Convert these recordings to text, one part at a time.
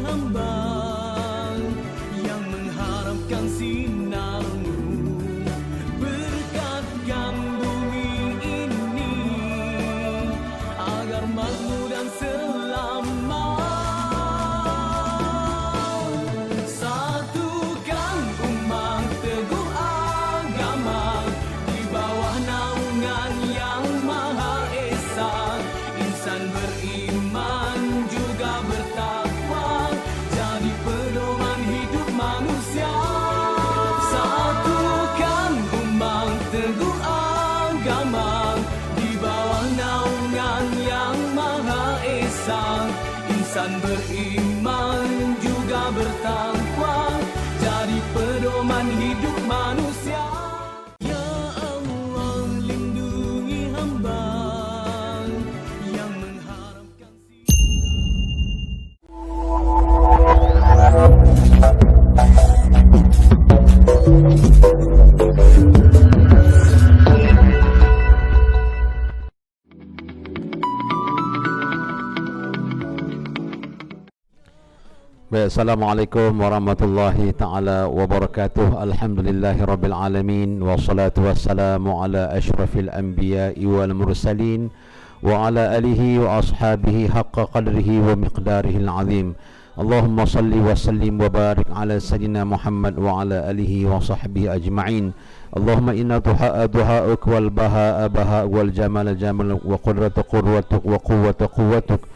hamba yang mengharapkan sinarmu, berkatkan bumi ini agar makmur dan selamat. Satukan umat teguh agama di bawah naungan yang Maha Esa. Insan beriman juga bertakwa, jadi pedoman hidup manusia. Satukan umat teguh agama di bawah naungan yang Maha Esa. Insan beriman juga bertakwa, jadi pedoman hidup manusia. Ya Allah, lindungi hamba yang mengharapkan Baik, Assalamualaikum warahmatullahi ta'ala wabarakatuh. Alhamdulillahi rabbil alamin. Wassalatu wassalamu ala ashrafil anbiya'i wal mursalin wa ala alihi wa ashabihi haqqa qadrihi wa miqdarihi al-azim. Allahumma salli wa sallim wa barik ala sayyidina Muhammad wa ala alihi wa sahbihi ajma'in. Allahumma inna duha'uk wal baha'a baha'uk wal jamala jamaluk wa qudratu qurwatuk wa quwwatu quwwatuk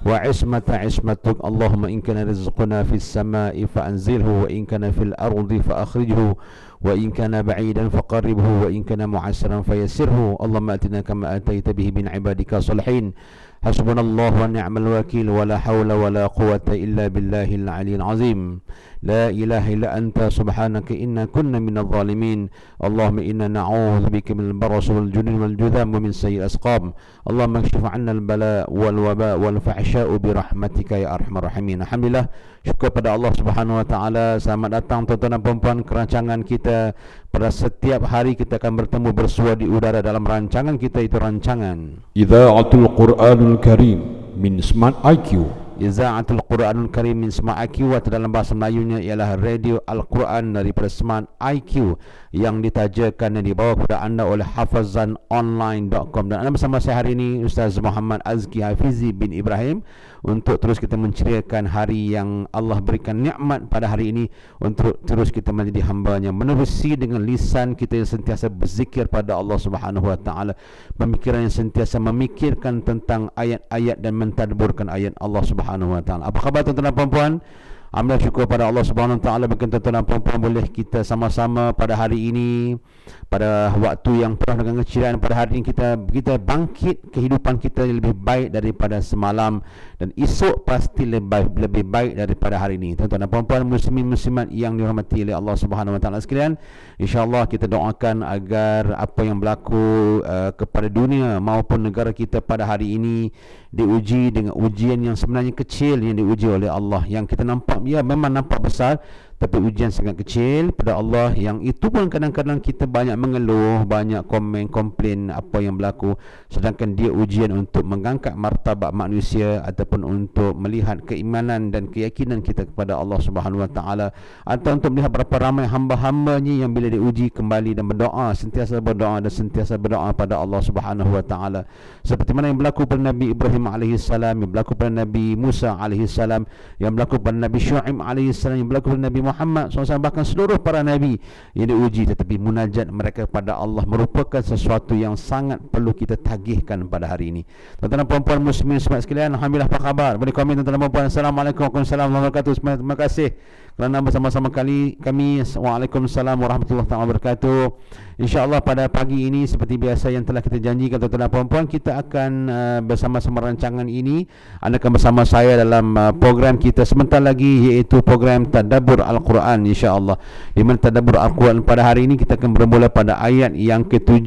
wa ismata ismatuk. Allahumma in kana rizquna fis samai fa anzilhu wa in kana fil ardi fa akhrijhu wa in kana ba'idan faqarribhu wa in kana mu'assiran fayassirhu. Allahumma atina kama ataita bihi min ibadika salihin. Hasbunallahu wa ni'mal wakil wa la hawla wa la quwwata illa billahil aliyyil azim. La ilaha illa anta subhanaka inna kunna minadh dhalimin. Allahumma inna na'udzubika minal baras wal junun wal judham wa min sayyi'il asqam. Allahumma kshif 'anna al bala wal waba wal fahsya'u bi rahmatika ya arhamar rahimin. Alhamdulillah, syukur pada Allah Subhanahu wa taala. Selamat datang tuan-tuan dan puan-puan ke rancangan kita. Pada setiap hari kita akan bertemu bersua di udara dalam rancangan kita, itu rancangan Idza'atul Qur'anul Karim min Smart IQ. Iza'atul Quranul Karim min Smart IQ, atau dalam bahasa Melayunya ialah Radio Al-Quran daripada Smart IQ, yang ditajakan dan dibawa kepada anda oleh hafazanonline.com. Dan anda bersama saya hari ini, Ustaz Muhammad Azki Hafizi bin Ibrahim, untuk terus kita menceriakan hari yang Allah berikan nikmat pada hari ini, untuk terus kita menjadi hamba-Nya, menerusi dengan lisan kita yang sentiasa berzikir pada Allah Subhanahu wa taala, pemikiran yang sentiasa memikirkan tentang ayat-ayat dan mentadburkan ayat Allah Subhanahu wa taala. Apa khabar tuan-tuan dan puan-puan? Alhamdulillah, syukur pada Allah Subhanahu wa taala, bikin tuan-tuan dan puan-puan boleh kita sama-sama pada hari ini, pada waktu yang penuh dengan keceriaan pada hari ini, kita bangkit kehidupan kita lebih baik daripada semalam, dan esok pasti lebih baik daripada hari ini. Tuan-tuan dan puan-puan, muslimin muslimat yang dirahmati oleh Allah Subhanahu wa taala sekalian, insya-Allah kita doakan agar apa yang berlaku kepada dunia maupun negara kita pada hari ini diuji dengan ujian yang sebenarnya kecil, yang diuji oleh Allah. Yang kita nampak, ya memang nampak besar, tapi ujian sangat kecil pada Allah, yang itu pun kadang-kadang kita banyak mengeluh, banyak komplain apa yang berlaku, sedangkan dia ujian untuk mengangkat martabat manusia, ataupun untuk melihat keimanan dan keyakinan kita kepada Allah Subhanahu wa taala, atau untuk melihat berapa ramai hamba-hambanya yang bila diuji kembali dan berdoa, sentiasa berdoa dan sentiasa berdoa pada Allah Subhanahu wa taala, seperti mana yang berlaku pada Nabi Ibrahim alaihi salam, yang berlaku pada Nabi Musa alaihi salam, yang berlaku pada Nabi Syuaib alaihi salam, yang berlaku pada Nabi Muhammad SAW, bahkan seluruh para nabi yang diuji, tetapi munajat mereka kepada Allah merupakan sesuatu yang sangat perlu kita tagihkan pada hari ini. Tuan-tuan dan puan-puan muslimin sekalian, alhamdulillah, apa khabar? Boleh komen tuan-tuan dan puan-puan. Assalamualaikum warahmatullahi wabarakatuh. Terima kasih kerana bersama-sama kami. Waalaikumsalam warahmatullahi wabarakatuh. InsyaAllah pada pagi ini, seperti biasa yang telah kita janjikan tuan-tuan dan puan-puan, kita akan bersama-sama rancangan ini. Anda akan bersama saya dalam program kita sebentar lagi, iaitu program Tadabbur Al-Quran, insyaAllah. Di mana Tadabbur Al-Quran pada hari ini kita akan bermula pada ayat yang ke-7.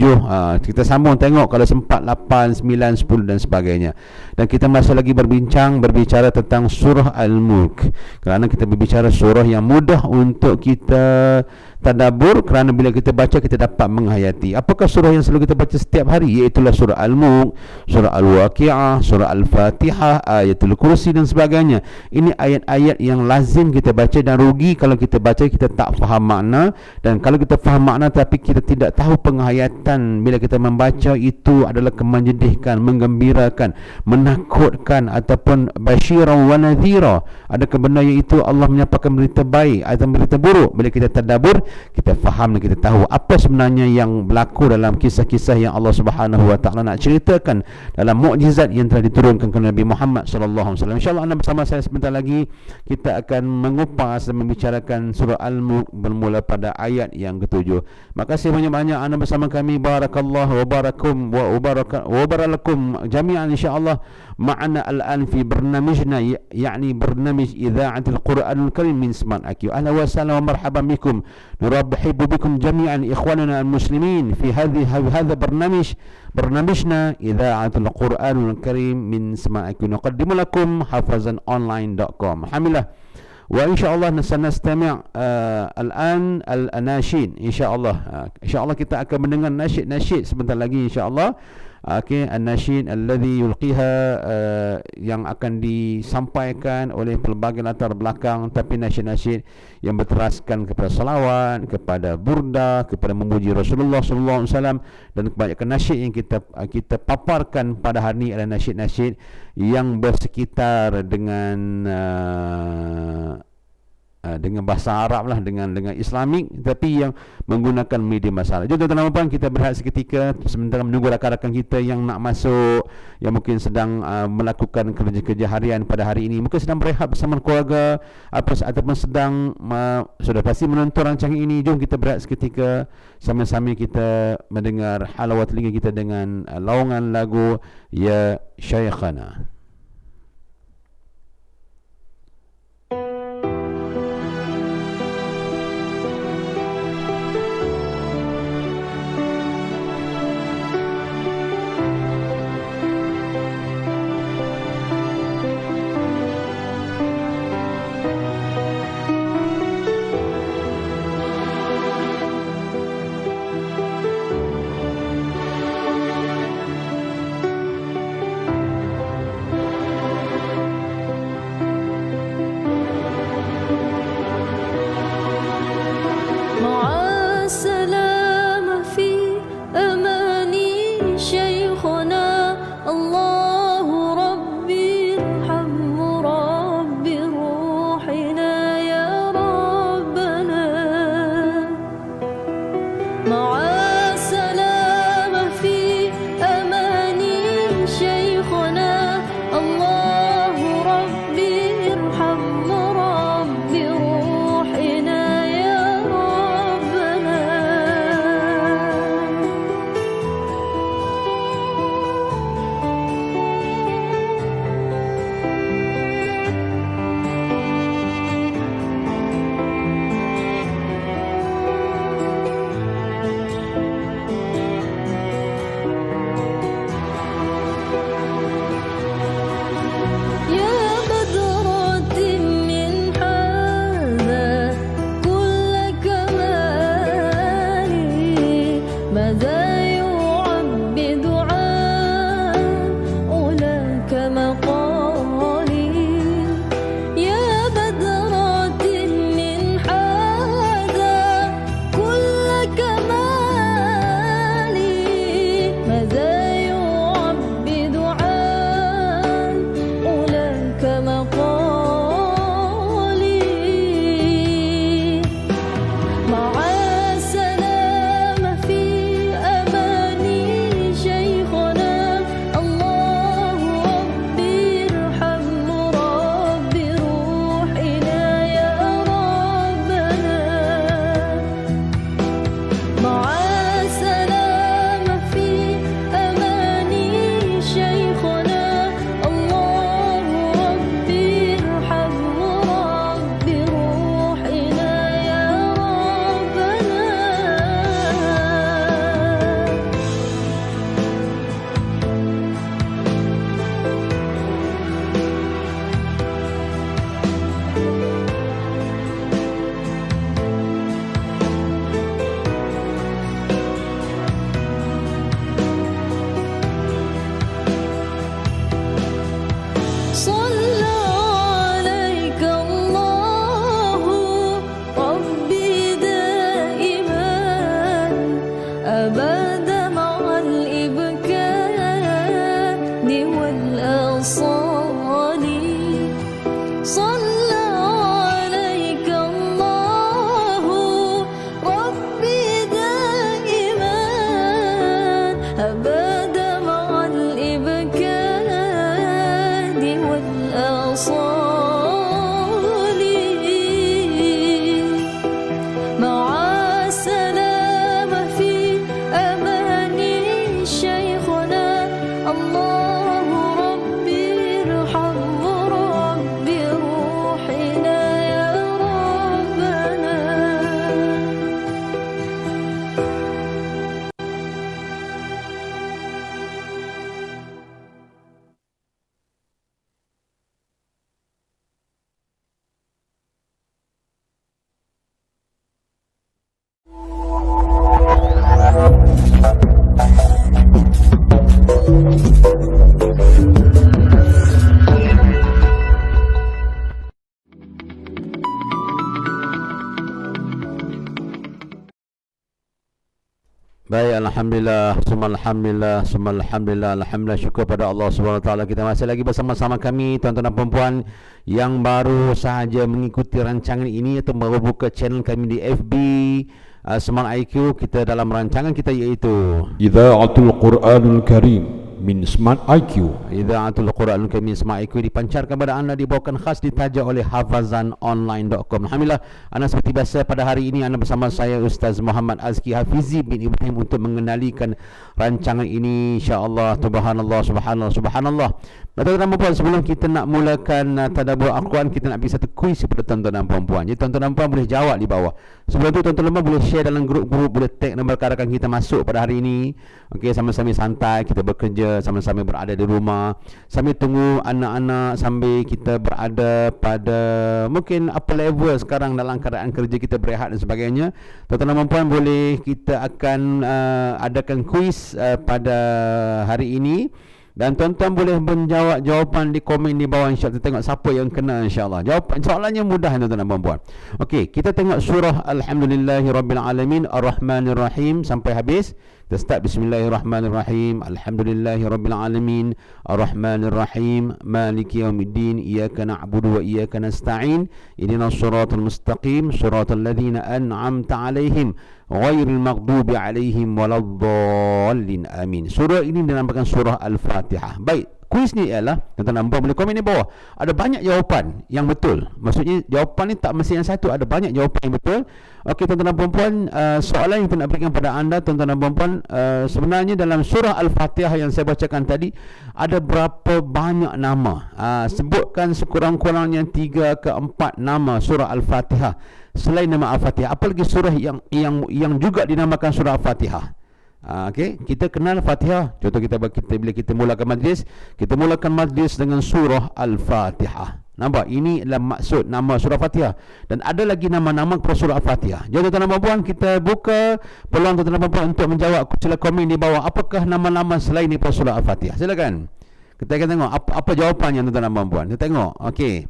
Kita sambung tengok kalau sempat 8, 9, 10 dan sebagainya. Dan kita masih lagi berbicara tentang surah Al-Mulk, kerana kita berbicara surah yang mudah untuk kita tadabbur kerana bila kita baca kita dapat menghayati. Apakah surah yang selalu kita baca setiap hari? Iaitulah surah Al-Mulk, surah Al-Waqi'ah, surah Al-Fatihah, Ayatul Kursi dan sebagainya. Ini ayat-ayat yang lazim kita baca, dan rugi kalau kita baca kita tak faham makna, dan kalau kita faham makna tapi kita tidak tahu penghayatan bila kita membaca itu adalah menyedihkan, menggembirakan, menakutkan ataupun basyiran wa nadhira. Adakah benda yang itu Allah menyampaikan berita baik atau berita buruk? Bila kita tadabbur, kita faham dan kita tahu apa sebenarnya yang berlaku dalam kisah-kisah yang Allah Subhanahu wa taala nak ceritakan dalam mukjizat yang telah diturunkan kepada Nabi Muhammad sallallahu alaihi wasallam. Insya-Allah anda bersama saya sebentar lagi kita akan mengupas dan membicarakan surah Al-Mulk bermula pada ayat yang ke-7. Makasih banyak-banyak anda bersama kami. Barakallahu wa barakum wa baralakum jami'an insya-Allah. Ma'ana al-an fi barnamijna, yani barnamij idha'atul Qur'anul Karim min Smart IQ. Ahlan wa sahlan wa marhaban bikum. Nurabbihu bikum jami'an ikhwanana al-muslimin fi hadha barnamijna idha'atul Qur'anul Karim min Smart IQ. Nuqaddimu lakum hafazanonline.com. Alhamdulillah. وإن شاء الله سنستمع الآن الأناشيد إن شاء الله. إن شاء الله kita akan mendengar nasyid sebentar lagi insya Allah. Okay, an-nasyid alladhi yulqiha, yang akan disampaikan oleh pelbagai latar belakang, tapi nasyid-nasyid yang berteraskan kepada salawat, kepada burda, kepada memuji Rasulullah sallallahu alaihi wasallam, dan kebanyakan nasyid yang kita paparkan pada hari ini adalah nasyid-nasyid yang bersekitar dengan bahasa Arab lah, dengan Islamik, tapi yang menggunakan media bahasa Arab. Jadi tuan-tuan dan puan, kita berehat seketika sementara menunggu rakan-rakan kita yang nak masuk, yang mungkin sedang melakukan kerja-kerja harian pada hari ini, mungkin sedang berehat bersama keluarga ataupun sedang sudah pasti menonton rancangan ini. Jom kita berehat seketika sama-sama kita mendengar halawat telinga kita dengan laungan lagu Ya Syekhana. Baik, Alhamdulillah, semua Alhamdulillah, semua Alhamdulillah, Alhamdulillah, syukur pada Allah SWT. Kita masih lagi bersama-sama kami, tuan-tuan dan puan-puan yang baru sahaja mengikuti rancangan ini atau baru buka channel kami di FB Smart IQ. Kita dalam rancangan kita iaitu Idha'atul Quranul Karim min Smart IQ. Idha'atul Quranul Karim min Smart IQ dipancarkan kepada anda, dibawakan khas, ditaja oleh hafazanonline.com. Alhamdulillah, anda seperti biasa pada hari ini anda bersama saya Ustaz Muhammad Azki Hafizi bin Ibrahim untuk mengenalikan rancangan ini, insya-Allah. Subhanallah, subhanallah, subhanallah. Tuan-tuan dan puan, sebelum kita nak mulakan tadabbur Al-Quran, kita nak bagi satu kuis kepada tuan-tuan dan puan-puan. Jadi tuan-tuan dan puan boleh jawab di bawah. Sebelum tu tuan-tuan dan puan boleh share dalam grup-grup, boleh tag nombor rakan kita masuk pada hari ini. Okey, sama-sama santai, kita bekerja, sama-sama berada di rumah, sambil tunggu anak-anak, sambil kita berada pada mungkin apa level sekarang dalam keadaan kerja kita berehat dan sebagainya. Tuan-tuan dan puan boleh, kita akan adakan kuis pada hari ini. Dan tuan-tuan boleh menjawab jawapan di komen di bawah, insya-Allah. Kita tengok siapa yang kena, insya-Allah. Jawapan soalannya mudah, tuan-tuan dan puan-puan. Okey, kita tengok surah Alhamdulillahirabbil alamin Ar-Rahmanir-Rahim sampai habis. Kita start bismillahirrahmanirrahim. Alhamdulillahirabbil alamin Ar-Rahmanir-Rahim Maliki yaumiddin Iyyaka na'budu wa iyyaka nasta'in Ihdinas siratal mustaqim siratal ladzina an'amta 'alaihim ghairil maghdubi 'alaihim waladdallin. Amin. Surah ini dinamakan surah Al-Fatihah. Baik, kuis ni ialah, tuan-tuan dan puan boleh komen di bawah. Ada banyak jawapan yang betul. Maksudnya jawapan ni tak mesti yang satu, ada banyak jawapan yang betul. Okey, tuan-tuan dan puan-puan, soalan yang saya nak berikan pada anda, tuan-tuan dan puan-puan, sebenarnya dalam surah Al-Fatihah yang saya bacakan tadi, ada berapa banyak nama? Sebutkan sekurang-kurangnya 3 ke 4 nama surah Al-Fatihah selain nama Al-Fatihah. Apa lagi surah yang juga dinamakan surah Al-Fatihah? Okey, kita kenal Fatihah. Contoh kita bila kita mulakan majlis, kita mulakan majlis dengan surah Al-Fatihah. Nampak? Ini adalah maksud nama surah Fatihah. Dan ada lagi nama-nama kepada surah Al-Fatihah. Jadi tuan-tuan dan puan, kita buka peluang tuan-tuan dan puan untuk menjawab. Sila komen di bawah, apakah nama-nama selain daripada surah Al-Fatihah? Silakan. Kita akan tengok apa jawapannya, tuan-tuan dan puan. Kita tengok. Okey,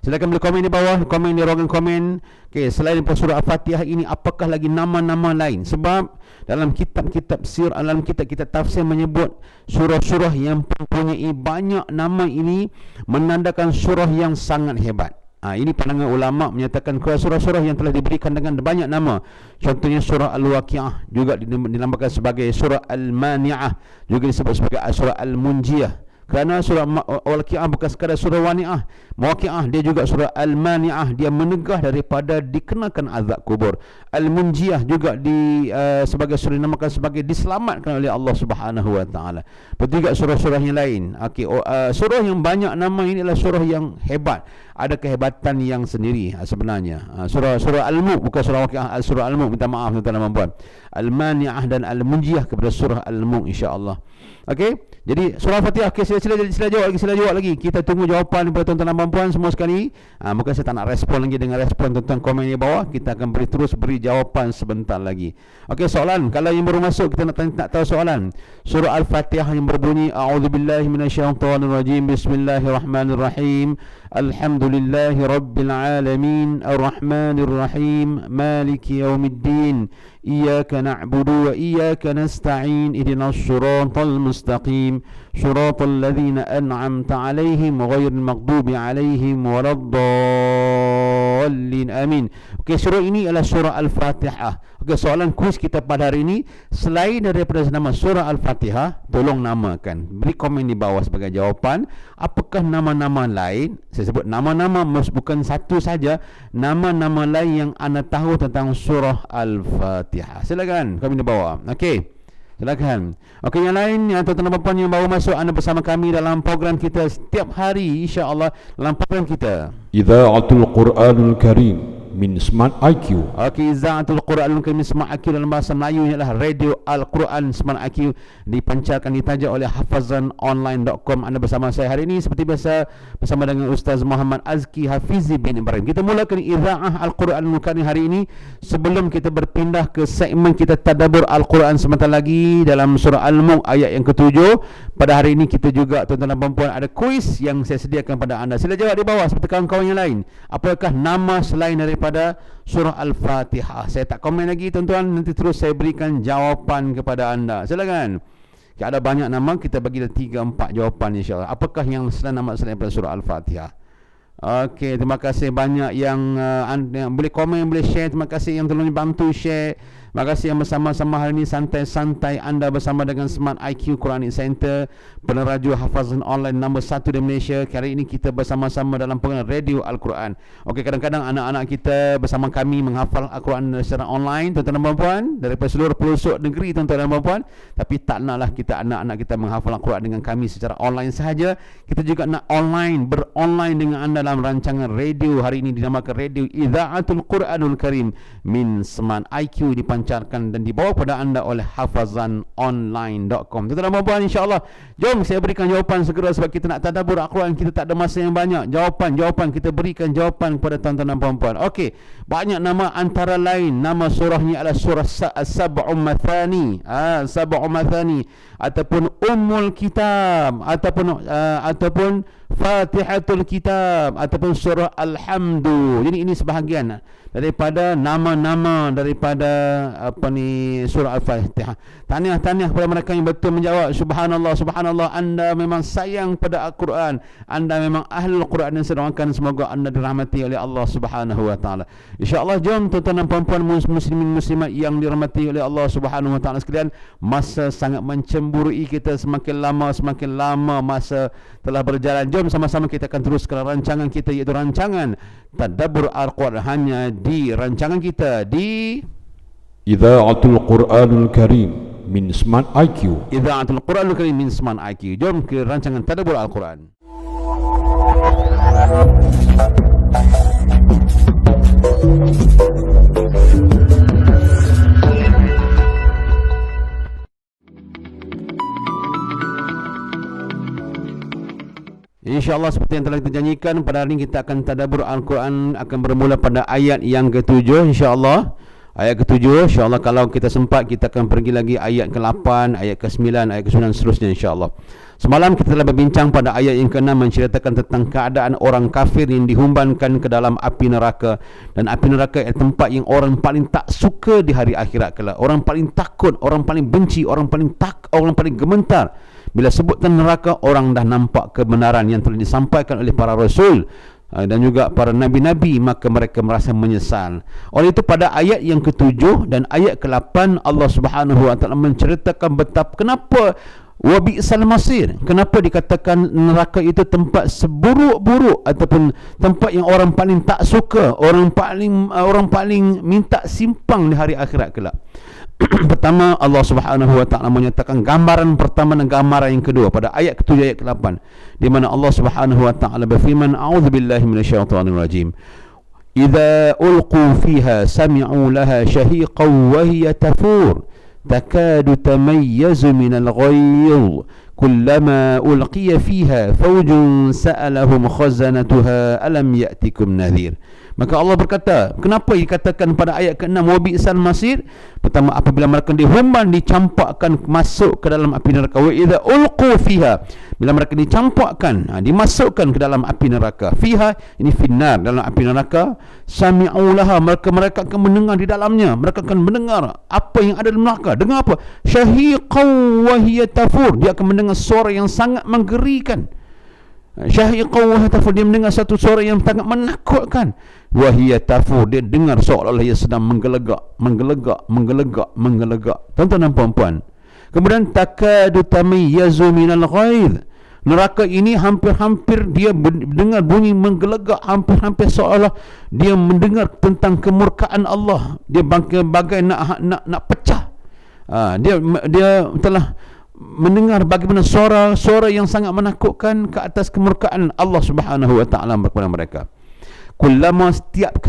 silakan boleh komen di bawah, komen di ruangan komen. Okey, selain daripada surah Al-Fatihah ini, apakah lagi nama-nama lain? Sebab dalam kitab-kitab sir, dalam kitab-kitab tafsir menyebut surah-surah yang mempunyai banyak nama ini menandakan surah yang sangat hebat. Ini pandangan ulama menyatakan surah-surah yang telah diberikan dengan banyak nama. Contohnya surah Al-Waqi'ah juga dinamakan sebagai surah Al-Mani'ah, juga disebut sebagai surah Al-Munjiyah. Kerana surah Al-Waqi'ah bukan sekadar surah Waqi'ah, dia juga surah Al-Mani'ah, dia menegah daripada dikenakan azab kubur. Al-Munjiyah juga sebagai surah dinamakan sebagai diselamatkan oleh Allah Subhanahu wa taala. Betul juga surah-surah yang lain. Okey, surah yang banyak nama ini adalah surah yang hebat. Ada kehebatan yang sendiri sebenarnya. Surah Al-Mulk, bukan surah Waqi'ah, surah Al-Mulk, minta maaf tuan-tuan dan puan. Al-Mani'ah dan Al-Munjiyah kepada surah Al-Mulk, insya-Allah. Okey, jadi surah Fatihah. Okey, sila jawab lagi. Kita tunggu jawapan daripada tuan-tuan dan puan semua sekali. Mungkin saya tak nak respon lagi dengan respon tuan-tuan komen di bawah. Kita akan beri jawapan sebentar lagi. Okey, soalan. Kalau yang baru masuk, kita nak tahu soalan. Surah Al-Fatihah yang berbunyi A'udzubillahi minasyaitonirrajim. Bismillahirrahmanirrahim. Alhamdulillahi rabbil alamin arrahmanir rahim maliki yaumiddin iyyaka na'budu wa iyyaka nasta'in ihdinas siratal mustaqim siratal ladzina an'amta 'alaihim ghairil maghdubi 'alaihim waladdallin. Amin. Okey, surah ini adalah surah Al-Fatihah. Okey, soalan kuis kita pada hari ini, selain daripada nama surah Al-Fatihah, tolong namakan. Beri komen di bawah sebagai jawapan. Apakah nama-nama lain? Saya sebut nama-nama, bukan satu saja, nama-nama lain yang anda tahu tentang surah Al-Fatihah. Silakan komen di bawah. Okey, silakan. Okey, yang lain, yang tuan-tuan dan puan yang baru masuk, anda bersama kami dalam program kita setiap hari, insya-Allah, dalam program kita Idha'atul Quranul Karim min Smart IQ. Okey, Izaatul Quranul Karim Smart IQ dalam bahasa Melayu ialah Radio Al-Quran Smart IQ, dipancarkan, ditaja oleh hafazanonline.com. Anda bersama saya hari ini seperti biasa bersama dengan Ustaz Muhammad Azki Hafizi bin Ibrahim. Kita mulakan Izaah Al-Quranul Karim hari ini. Sebelum kita berpindah ke segmen kita tadabbur Al-Quran sebentar lagi dalam surah Al-Mulk ayat yang ke-7, pada hari ini kita juga, tuan-tuan dan puan-puan, ada kuis yang saya sediakan pada anda. Sila jawab di bawah seperti kawan-kawan yang lain. Apakah nama selain daripada daripada surah Al-Fatihah. Saya tak komen lagi tuan-tuan, nanti terus saya berikan jawapan kepada anda. Silakan. Ada banyak nama, kita bagi 3-4 jawapan insya-Allah. Apakah yang selain nama selain daripada surah Al-Fatihah? Okey, terima kasih banyak yang boleh komen, boleh share. Terima kasih yang tolong bantu share. Terima kasih yang bersama-sama hari ini santai-santai anda bersama dengan Smart IQ Quranic Center, peneraju hafazan online nombor 1 di Malaysia. Kali ini kita bersama-sama dalam program Radio Al-Quran. Okey, kadang-kadang anak-anak kita bersama kami menghafal Al-Quran secara online, tuan-tuan dan puan-puan, daripada seluruh pelosok negeri, tuan-tuan dan puan-puan. Tapi tak naklah kita anak-anak kita menghafal Al-Quran dengan kami secara online sahaja. Kita juga nak beronline dengan anda dalam rancangan radio hari ini dinamakan Radio Idza'atul Quranul Karim min Smart IQ, dipancarkan dan dibawa kepada anda oleh hafazanonline.com. Tuan-tuan dan puan-puan, insya-Allah jom saya berikan jawapan segera sebab kita nak tadabbur Al-Quran, kita tak ada masa yang banyak. Jawapan kita berikan jawapan kepada tuan-tuan dan puan-puan. Okey, banyak nama, antara lain nama surahnya adalah surah Sab'u Mathani, Sab'u Mathani, ataupun Ummul Kitab, ataupun Fatihatul Kitab, ataupun surah Alhamdu. Jadi ini sebahagian daripada nama-nama daripada surah Al-Fatihah. Tahniah kepada mereka yang betul menjawab. Subhanallah, anda memang sayang pada Al-Quran, anda memang ahlul Quran, dan saya doakan semoga anda dirahmati oleh Allah Subhanahu wa taala. Insya-Allah jom tuan-tuan dan puan-puan muslimin muslimat yang dirahmati oleh Allah Subhanahu wa taala sekalian, masa sangat mencemburui kita, semakin lama masa telah berjalan. Jom sama-sama kita akan teruskan rancangan kita, iaitu rancangan Tadabbur Al-Quran, hanya di rancangan kita di Idza'atul Quranul Karim min Smart IQ. Idza'atul Quranul Karim min Smart IQ. Jom ke rancangan Tadabbur Al-Quran. InsyaAllah seperti yang telah kita janjikan, pada hari ini kita akan tadabbur Al-Quran, akan bermula pada ayat yang ke-7 insyaAllah. Ayat ke-7 insyaAllah, kalau kita sempat kita akan pergi lagi ayat ke-8, ayat ke-9, ayat ke-9 seterusnya insyaAllah. Semalam kita telah berbincang pada ayat yang ke-6 menceritakan tentang keadaan orang kafir yang dihumbankan ke dalam api neraka. Dan api neraka adalah tempat yang orang paling tak suka di hari akhirat kelak. Orang paling takut, orang paling benci, orang paling gemetar. Bila sebutkan neraka, orang dah nampak kebenaran yang telah disampaikan oleh para rasul dan juga para nabi-nabi, maka mereka merasa menyesal. Oleh itu pada ayat yang ke-7 dan ayat ke-8 Allah Subhanahu wa taala menceritakan betapa kenapa wa bi'sal masir, kenapa dikatakan neraka itu tempat seburuk-buruk ataupun tempat yang orang paling tak suka, orang paling minta simpang di hari akhirat kelak. Pertama, Allah Subhanahu wa taala menyatakan gambaran pertama dan gambaran yang kedua pada ayat ke-7 ayat ke-8, di mana Allah Subhanahu wa taala berfirman, a'udzubillahi minasyaitonir rajim, idza ulqu fiha sami'u laha shahiqan wa hiya tafur takadu tamayyazu minal ghayz kullama ulqiya fiha fawjun sa'alahum khazanatuha alam ya'tikum nadhir. Maka Allah berkata, kenapa dikatakan pada ayat ke-6 wa bi'sal masir? Pertama, apabila mereka dihumban, dicampakkan masuk ke dalam api neraka. Wa idza ulqu fiha, bila mereka dicampakkan, dimasukkan ke dalam api neraka. Fiha ini finnar, dalam api neraka. Sami'u laha, mereka akan mendengar di dalamnya. Mereka akan mendengar apa yang ada dalam neraka. Dengar apa? Syahiqan wa hiya tafur, dia akan mendengar suara yang sangat menggerikan. Syahiqan wa hiya tafur, dia mendengar satu suara yang sangat menakutkan. Wa hiya tafur, dia dengar seolah-olah ia sedang menggelegak. Tuan-tuan dan puan-puan, kemudian takadu tamayyazu minal ghaiz, neraka ini hampir-hampir dia mendengar bunyi menggelegak, hampir-hampir seolah dia mendengar tentang kemurkaan Allah. Dia bagai nak pecah. Dia telah mendengar bagaimana suara yang sangat menakutkan ke atas kemurkaan Allah Subhanahu wa taala kepada mereka. Kullama setiap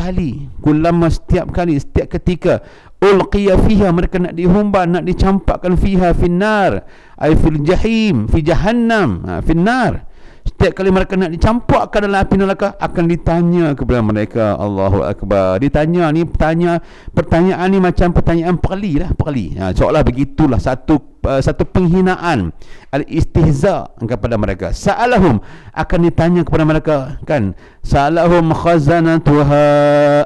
ketika ulqiya fiha, mereka nak dihumban, nak dicampakkan fiha finnar ay fil jahim, fi jahannam, finnar, Setiap kali mereka nak dicampakkan dalam api neraka, akan ditanya kepada mereka. Allahu Akbar. Ditanya ni, pertanyaan ni macam pertanyaan perli lah, perli. Seolah begitulah satu penghinaan, al-istihza kepada mereka. Sa'alahum, akan ditanya kepada mereka, kan? Sa'alahum khazanatuha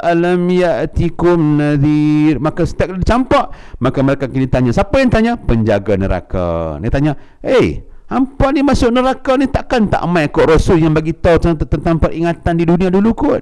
alam ya'tikum nadhir. Maka setiap kali dicampak, maka mereka akan ditanya. Siapa yang tanya? Penjaga neraka. Dia tanya, hampa ni masuk neraka ni takkan tak mai kot Rasul yang bagi tahu tentang peringatan di dunia dulu kot.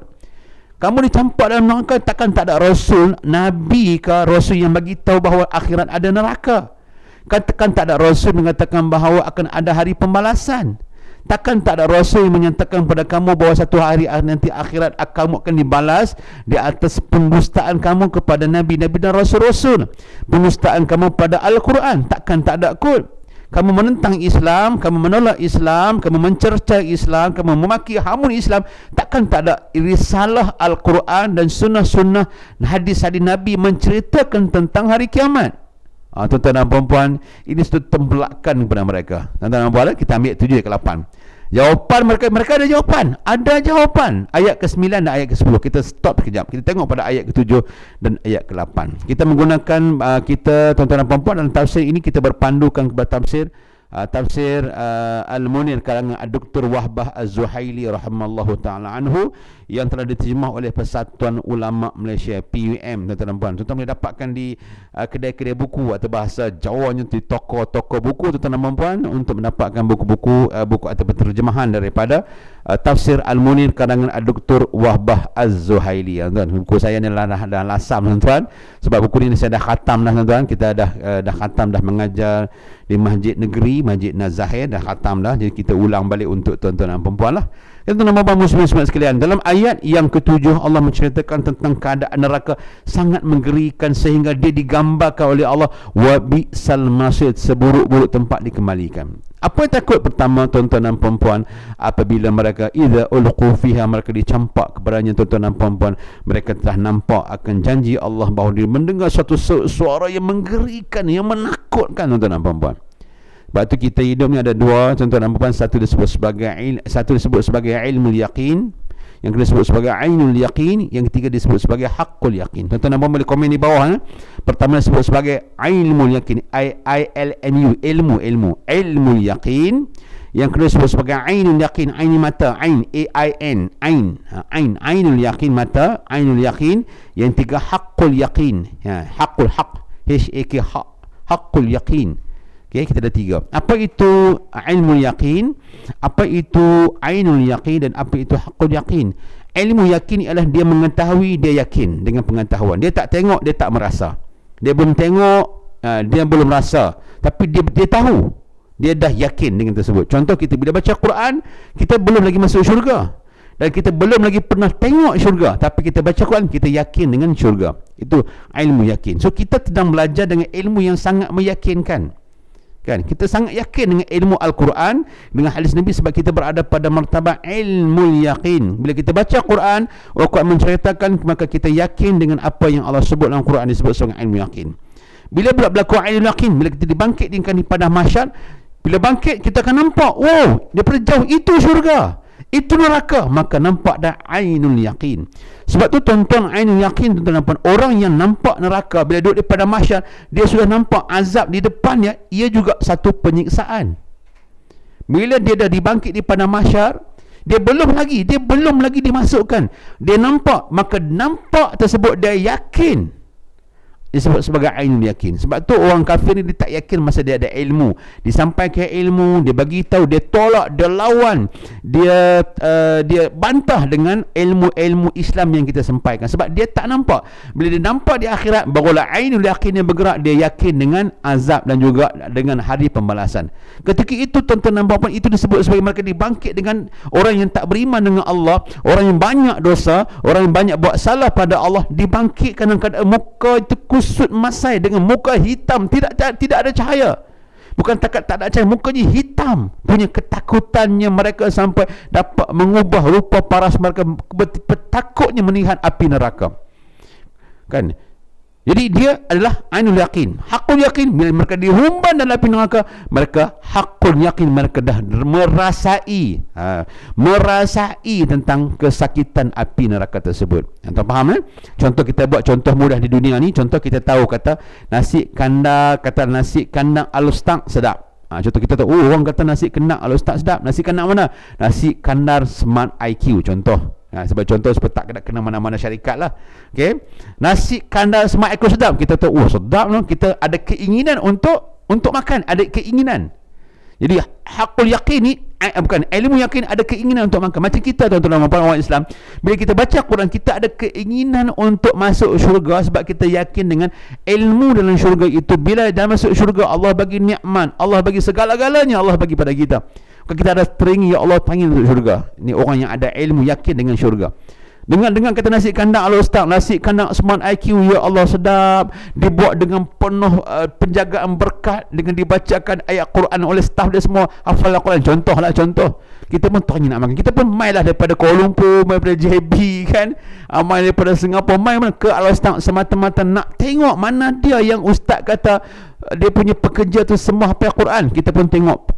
Kamu dicampak dalam neraka, takkan tak ada Rasul, Nabi ke Rasul yang bagi tahu bahawa akhirat ada neraka? Takkan tak ada Rasul mengatakan bahawa akan ada hari pembalasan? Takkan tak ada Rasul yang menyatakan kepada kamu bahawa satu hari nanti akhirat kamu akan dibalas di atas pendustaan kamu kepada Nabi-Nabi dan Rasul-Rasul, pendustaan kamu pada Al-Quran? Takkan tak ada kot. Kamu menentang Islam, kamu menolak Islam, kamu mencercai Islam, kamu memaki hamun Islam, takkan tak ada risalah Al-Quran dan sunnah-sunnah hadis-hadis Nabi menceritakan tentang hari kiamat? Tuan-tuan dan puan-puan, ini satu tembelakan kepada mereka. Tuan-tuan dan puan-puan, kita ambil 7 ke 8. Jawapan mereka ada jawapan. Ada jawapan. Ayat ke-9 dan ayat ke-10. Kita stop sekejap. Kita tengok pada ayat ke-7 dan ayat ke-8. Kita menggunakan tuan-tuan dan puan-puan, dalam tafsir ini kita berpandukan kepada tafsir Al-Munir karangan Dr. Wahbah Az-Zuhaili rahimallahu taala anhu, yang telah diterjemah oleh Persatuan Ulama Malaysia, PUM. Tuan-tuan dan puan, tuan-tuan boleh dapatkan di kedai-kedai buku atau bahasa Jawanya di toko-toko buku, tuan-tuan dan puan, untuk mendapatkan buku-buku atau terjemahan daripada tafsir Al-Munir karangan Dr. Wahbah Az-Zuhaili. Tuan-tuan, buku saya ni dah lasam, tuan-tuan, sebab buku ni saya dah khatam dah, tuan-tuan. Kita dah khatam, dah mengajar di Masjid Negeri, Masjid Nazahir, dah khatam dah. Jadi kita ulang balik untuk tuan-tuan dan puan lah. Tuan-tuan dan puan muslim-muslimat sekalian, dalam ayat yang ke-7 Allah menceritakan tentang keadaan neraka sangat menggerikan sehingga dia digambarkan oleh Allah, wa bi'sal masir, seburuk-buruk tempat dikembalikan. Apa yang takut pertama, tuan-tuan dan puan-puan, apabila mereka idza ulqu fiha, mereka dicampak kepadanya, tuan-tuan dan puan-puan, mereka telah nampak akan janji Allah bahawa dia mendengar satu suara yang menggerikan, yang menakutkan, tuan-tuan dan puan-puan. Sebab tu kita hidup ni ada dua, tuan-tuan dan puan, satu disebut sebagai ilmu yaqin, yang kedua disebut sebagai ainul yaqin, yang ketiga disebut sebagai haqqul yaqin. Tuan-tuan dan puan boleh komen di bawah. Pertama disebut sebagai ilmu yaqin, ilmu yaqin. Yang kedua disebut sebagai ainul yaqin, ain mata, ain ainul yaqin mata, ainul yaqin. Yang tiga haqqul yaqin, haqqul haqqul yaqin. Okay, kita ada 3. Apa itu ilmu yaqin, apa itu ainul yaqin, dan apa itu haqqul yaqin? Ilmu yaqin ialah dia mengetahui, dia yakin dengan pengetahuan. Dia tak tengok, dia tak merasa. Dia belum tengok, dia belum rasa, tapi dia tahu. Dia dah yakin dengan tersebut. Contoh, kita bila baca Quran, kita belum lagi masuk syurga, dan kita belum lagi pernah tengok syurga, tapi kita baca Quran, kita yakin dengan syurga. Itu ilmu yakin. So kita sedang belajar dengan ilmu yang sangat meyakinkan. Kan? Kita sangat yakin dengan ilmu Al-Quran, dengan hadis Nabi, sebab kita berada pada martabat ilmu yaqin. Bila kita baca Quran, Al-Quran menceritakan, maka kita yakin dengan apa yang Allah sebut dalam Quran, disebut sebagai ilmu yaqin. Bila pula berlaku ilmu yaqin, bila kita dibangkitkan di padang mahsyar, bila bangkit kita akan nampak, daripada jauh itu syurga, itu neraka, maka nampak dah ainul yaqin. Sebab tu tuan-tuan, ainul yaqin, tuan-tuan, orang yang nampak neraka bila duduk di padang mahsyar, dia sudah nampak azab di depannya, ia juga satu penyiksaan. Bila dia dah dibangkit di padang mahsyar, dia belum lagi dimasukkan, dia nampak, maka nampak tersebut dia yakin, disebut sebagai ainul yakin. Sebab tu orang kafir ni dia tak yakin masa dia ada ilmu, disampaikan ilmu, dia bagi tahu, dia tolak, dia lawan, dia bantah dengan ilmu-ilmu Islam yang kita sampaikan, sebab dia tak nampak. Bila dia nampak di akhirat, barulah ainul yakin yang bergerak, dia yakin dengan azab dan juga dengan hari pembalasan. Ketika itu tuan-tuan dan puan-puan, itu disebut sebagai mereka dibangkit dengan orang yang tak beriman dengan Allah, orang yang banyak dosa, orang yang banyak buat salah pada Allah, dibangkitkan dengan keadaan muka itu kusut masai, dengan muka hitam, tidak ada cahaya. Bukan tak ada cahaya, mukanya hitam. Punya ketakutannya mereka sampai dapat mengubah rupa paras mereka, takutnya melihat api neraka. Kan? Jadi dia adalah ainul yakin, hakul yakin. Bila mereka dihumban dalam api neraka, mereka hakul yakin, mereka dah merasai tentang kesakitan api neraka tersebut. Tuan faham Contoh kita buat contoh mudah di dunia ni. Contoh kita tahu kata nasi kandang Al-Ustaz sedap. Contoh kita tahu, orang kata nasi kandang Al-Ustaz sedap. Nasi kandang mana? Nasi kandar Smart IQ contoh. Sebab contoh supaya tak kena mana-mana syarikat lah. Okay? Nasi kandar Smart IQ sedap. Kita tahu, sedap lah. Kita ada keinginan untuk makan. Ada keinginan. Jadi hakul yakin ni, ilmu yakin ada keinginan untuk makan. Macam kita tuan-tuan orang Islam, bila kita baca Quran, kita ada keinginan untuk masuk syurga sebab kita yakin dengan ilmu dalam syurga itu. Bila dah masuk syurga, Allah bagi nikmat, Allah bagi segala-galanya, Allah bagi pada kita. Kita ada teringin, ya Allah panggil untuk syurga. Ini orang yang ada ilmu yakin dengan syurga. Dengan kata nasi kandang Al-Ustaz, nasi kandang Smart IQ, ya Allah sedap, dibuat dengan penuh penjagaan berkat, dengan dibacakan ayat Quran oleh staf dia semua, hafal Al-Quran. Contoh. Kita pun tak nak makan. Kita pun main lah daripada Kuala Lumpur, main daripada JB kan, main daripada Singapura, main ke Al-Ustaz semata-mata nak tengok mana dia yang Ustaz kata dia punya pekerja tu semua hafal Quran. Kita pun tengok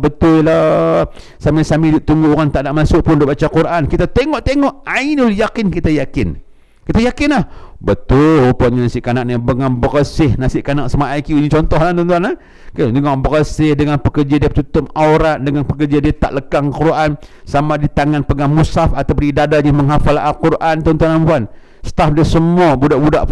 betul lah. Sambil-sambil tunggu orang tak nak masuk pun duk baca Quran. Kita tengok ainul yakin, kita yakin lah betul rupanya nasi kanak ni dengan bersih. Nasi kanak Smart IQ ni contoh lah tuan-tuan okay, dengan bersih, dengan pekerja dia tutup aurat, dengan pekerja dia tak lekang Quran, sama di tangan pegang mushaf atau di dadanya menghafal Al-Quran. Tuan-tuan dan puan, staf dia semua budak-budak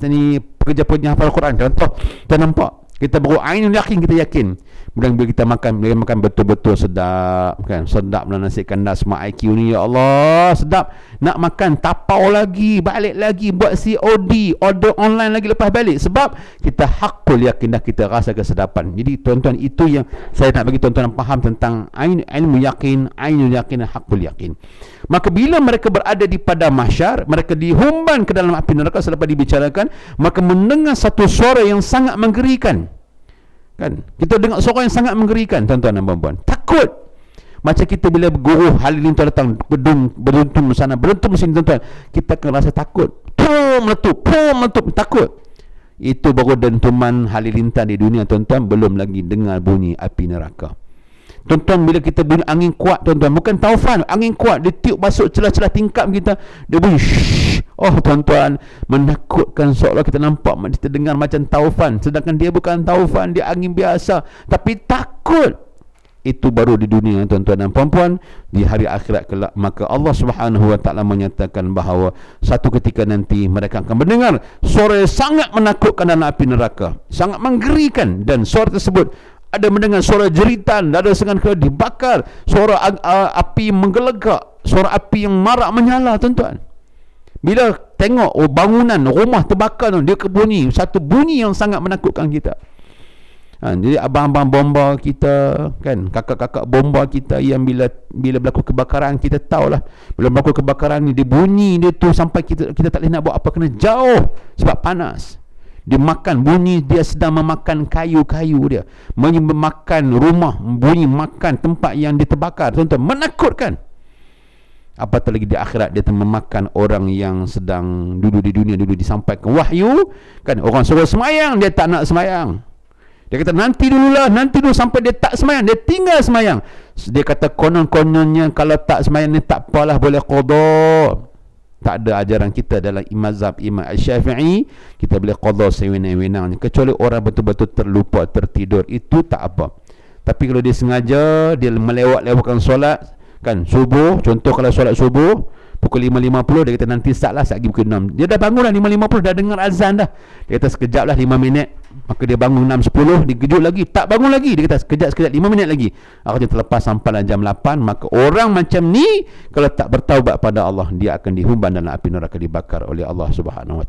ni pekerja-pekerja hafal Quran. Contoh, kita nampak, kita baru ainul yakin, kita yakin. Kemudian bila kita makan betul-betul sedap kan. Sedap lah nasi kandar Smart IQ ni, ya Allah sedap. Nak makan tapau lagi, balik lagi, buat COD, order online lagi lepas balik. Sebab kita hakul yakin dah, kita rasa kesedapan. Jadi tuan-tuan, itu yang saya nak bagi tuan-tuan faham tentang ilmu yakin, ainul yakin dan hakul yakin. Maka bila mereka berada di padang mahsyar, mereka dihumban ke dalam api neraka selepas dibicarakan, maka mendengar satu suara yang sangat menggerikan. Kan? Kita dengar suara yang sangat menggerikan, tuan-tuan dan puan-puan. Takut. Macam kita bila guru halilintar datang beruntung sana, beruntung sini, tuan-tuan, kita akan rasa takut. Meletup, takut. Itu baru dentuman halilintar di dunia, tuan-tuan, belum lagi dengar bunyi api neraka. Tuan-tuan, bila kita bunyi angin kuat, tuan-tuan, bukan taufan, angin kuat, dia tiup masuk celah-celah tingkap kita, dia bunyi shhh. Oh tuan-tuan, menakutkan, seolah kita nampak, kita dengar macam taufan, sedangkan dia bukan taufan, dia angin biasa, tapi takut. Itu baru di dunia, tuan-tuan dan puan-puan. Di hari akhirat kelak, maka Allah Subhanahu wa taala menyatakan bahawa satu ketika nanti mereka akan mendengar suara yang sangat menakutkan dalam api neraka, sangat menggerikan, dan suara tersebut ada mendengar suara jeritan, ada dengan dibakar, suara api menggelegak, suara api yang marak menyala, tuan-tuan. Bila tengok bangunan rumah terbakar, dia kebunyi satu bunyi yang sangat menakutkan kita. Jadi abang-abang bomba kita kan, kakak-kakak bomba kita yang bila berlaku kebakaran, kita tahulah bila berlaku kebakaran ni, dia bunyi dia tu sampai kita tak boleh nak buat apa, kena jauh sebab panas. Dia makan, bunyi dia sedang memakan kayu-kayu dia, memakan rumah, bunyi makan tempat yang dia terbakar, tuan-tuan, menakutkan. Apatah lagi di akhirat, dia memakan orang yang sedang dulu di dunia, dulu disampaikan wahyu kan, orang suruh semayang, dia tak nak semayang. Dia kata nanti dulu sampai dia tak semayang, dia tinggal semayang. Dia kata konon-kononnya kalau tak semayang ni tak apalah, boleh qada. Tak ada ajaran kita dalam mazhab Imam Syafi'i kita boleh qada sewenang-wenangnya, kecuali orang betul-betul terlupa, tertidur, itu tak apa. Tapi kalau dia sengaja, dia melewat-lewatkan solat kan, subuh, contoh kalau solat subuh pukul 5.50, dia kata nanti start lah, start pergi pukul 6. Dia dah bangun lah 5.50, dah dengar azan dah. Dia kata sekejap lah 5 minit. Maka dia bangun 6.10, dia kejut lagi, tak bangun lagi. Dia kata sekejap 5 minit lagi. Akhirnya terlepas sampai jam 8. Maka orang macam ni, kalau tak bertaubat pada Allah, dia akan dihumban dalam api neraka, dibakar oleh Allah Subhanahu wa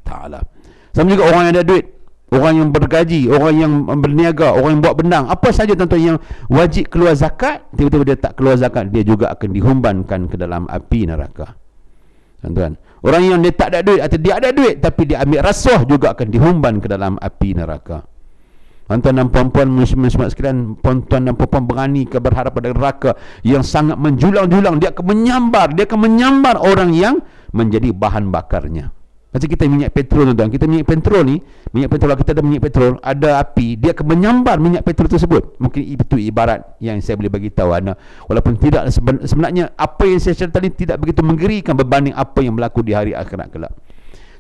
taala. Sama juga orang yang ada duit, orang yang bergaji, orang yang berniaga, orang yang buat bendang, apa saja tuan-tuan yang wajib keluar zakat, tiba-tiba dia tak keluar zakat, dia juga akan dihumbankan ke dalam api neraka. Tuan-tuan, orang yang dia tak ada duit atau dia ada duit tapi dia ambil rasuah, juga akan dihumban ke dalam api neraka. Tuan-tuan dan puan-puan muslimin sekalian, tuan-tuan dan puan-puan berani ke berharap pada neraka yang sangat menjulang-julang, dia akan menyambar orang yang menjadi bahan bakarnya. Macam kita minyak petrol tuan, kita minyak petrol ni, minyak petrol, kita ada minyak petrol, ada api, dia akan menyambar minyak petrol tersebut. Mungkin itu ibarat yang saya boleh bagi tahu anda. Walaupun tidak, sebenarnya apa yang saya cerita tadi tidak begitu mengerikan berbanding apa yang berlaku di hari akhirat kelak.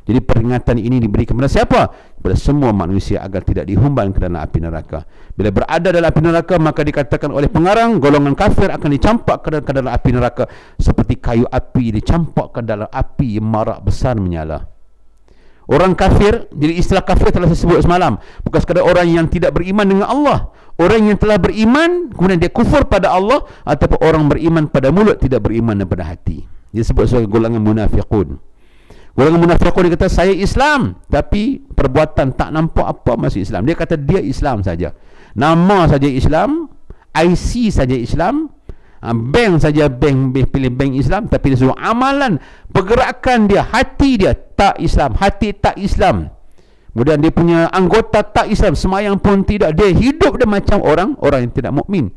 Jadi peringatan ini diberikan kepada siapa? Kepada semua manusia agar tidak dihumban ke dalam api neraka. Bila berada dalam api neraka, maka dikatakan oleh pengarang, golongan kafir akan dicampak ke dalam api neraka seperti kayu api dicampak ke dalam api yang marak besar menyala. Orang kafir, jadi istilah kafir telah saya sebut semalam, bukan sekadar orang yang tidak beriman dengan Allah. Orang yang telah beriman kemudian dia kufur pada Allah, ataupun orang beriman pada mulut tidak beriman daripada hati. Dia sebut sebagai golongan munafiqun. Golongan munafiqun dia kata saya Islam, tapi perbuatan tak nampak apa masuk Islam. Dia kata dia Islam saja, nama saja Islam, IC saja Islam, bank saja bank, pilih bank Islam, tapi dia suruh amalan, pergerakan dia, hati dia tak Islam, hati tak Islam. Kemudian dia punya anggota tak Islam, semayang pun tidak. Dia hidup dia macam orang yang tidak mukmin.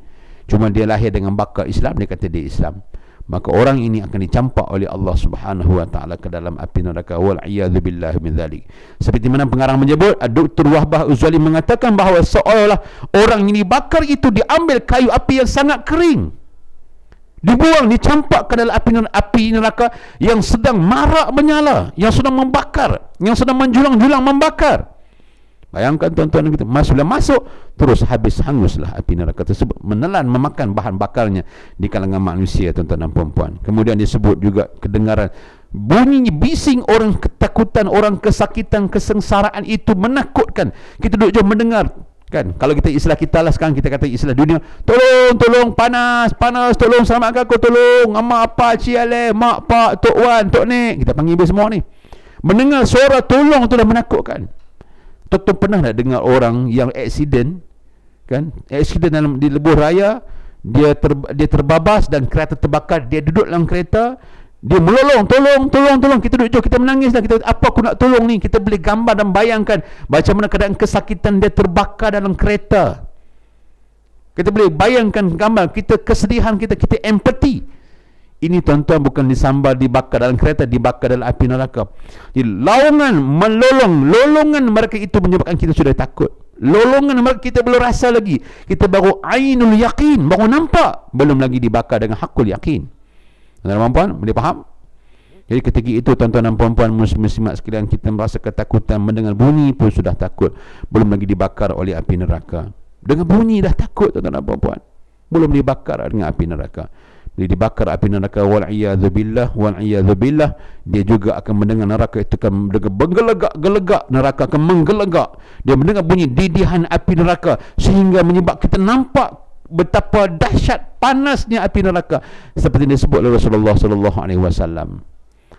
Cuma dia lahir dengan bakar Islam, dia kata dia Islam. Maka orang ini akan dicampak oleh Allah Subhanahu wa taala ke dalam api neraka, wal iyad billah min dzalik. Seperti mana pengarang menyebut, Dr. Wahbah Uzali mengatakan bahawa seolah-olah orang yang dibakar itu diambil kayu api yang sangat kering, dibuang, dicampak ke dalam api neraka yang sedang marak menyala, yang sedang membakar, yang sedang menjulang-julang membakar. Bayangkan tuan-tuan kita, bila masuk terus habis hanguslah api neraka tersebut, menelan, memakan bahan bakarnya di kalangan manusia, tuan-tuan dan puan-puan. Kemudian disebut juga kedengaran bunyi bising orang ketakutan, orang kesakitan, kesengsaraan itu menakutkan. Kita duduk jauh mendengar kan, kalau kita istilah kita lah sekarang, kita kata istilah dunia, tolong panas, tolong selamatkan aku, tolong mak apa ciale, mak pak, tok wan, tok nek, kita panggil semua ni. Mendengar suara tolong tu dah menakutkan. Tok pernah tak dengar orang yang aksiden kan, aksiden di lebuh raya, dia terbabas dan kereta terbakar, dia duduk dalam kereta, dia melolong, tolong, kita duduk jauh, kita menangis dah, kita apa aku nak tolong ni. Kita boleh gambar dan bayangkan macam mana keadaan kesakitan dia terbakar dalam kereta. Kita boleh bayangkan gambar kita, kesedihan kita empati. Ini tuan-tuan bukan disambar, dibakar dalam kereta, dibakar dalam api neraka. Jadi lolongan mereka itu menyebabkan kita sudah takut. Lolongan mereka kita belum rasa lagi, kita baru ainul yaqin, baru nampak, belum lagi dibakar dengan hakul yaqin. Tuan-tuan boleh faham? Jadi ketika itu tuan-tuan dan puan-puan muslimat sekalian, kita merasa ketakutan, mendengar bunyi pun sudah takut, belum lagi dibakar oleh api neraka. Dengan bunyi dah takut tuan-tuan dan puan-puan, belum dibakar dengan api neraka. Bila dibakar api neraka, wal iyad billah, dia juga akan mendengar neraka itu akan bergelegak, neraka akan menggelegak. Dia mendengar bunyi didihan api neraka sehingga menyebabkan kita nampak betapa dahsyat panasnya api neraka, seperti disebut oleh Rasulullah sallallahu alaihi wasallam.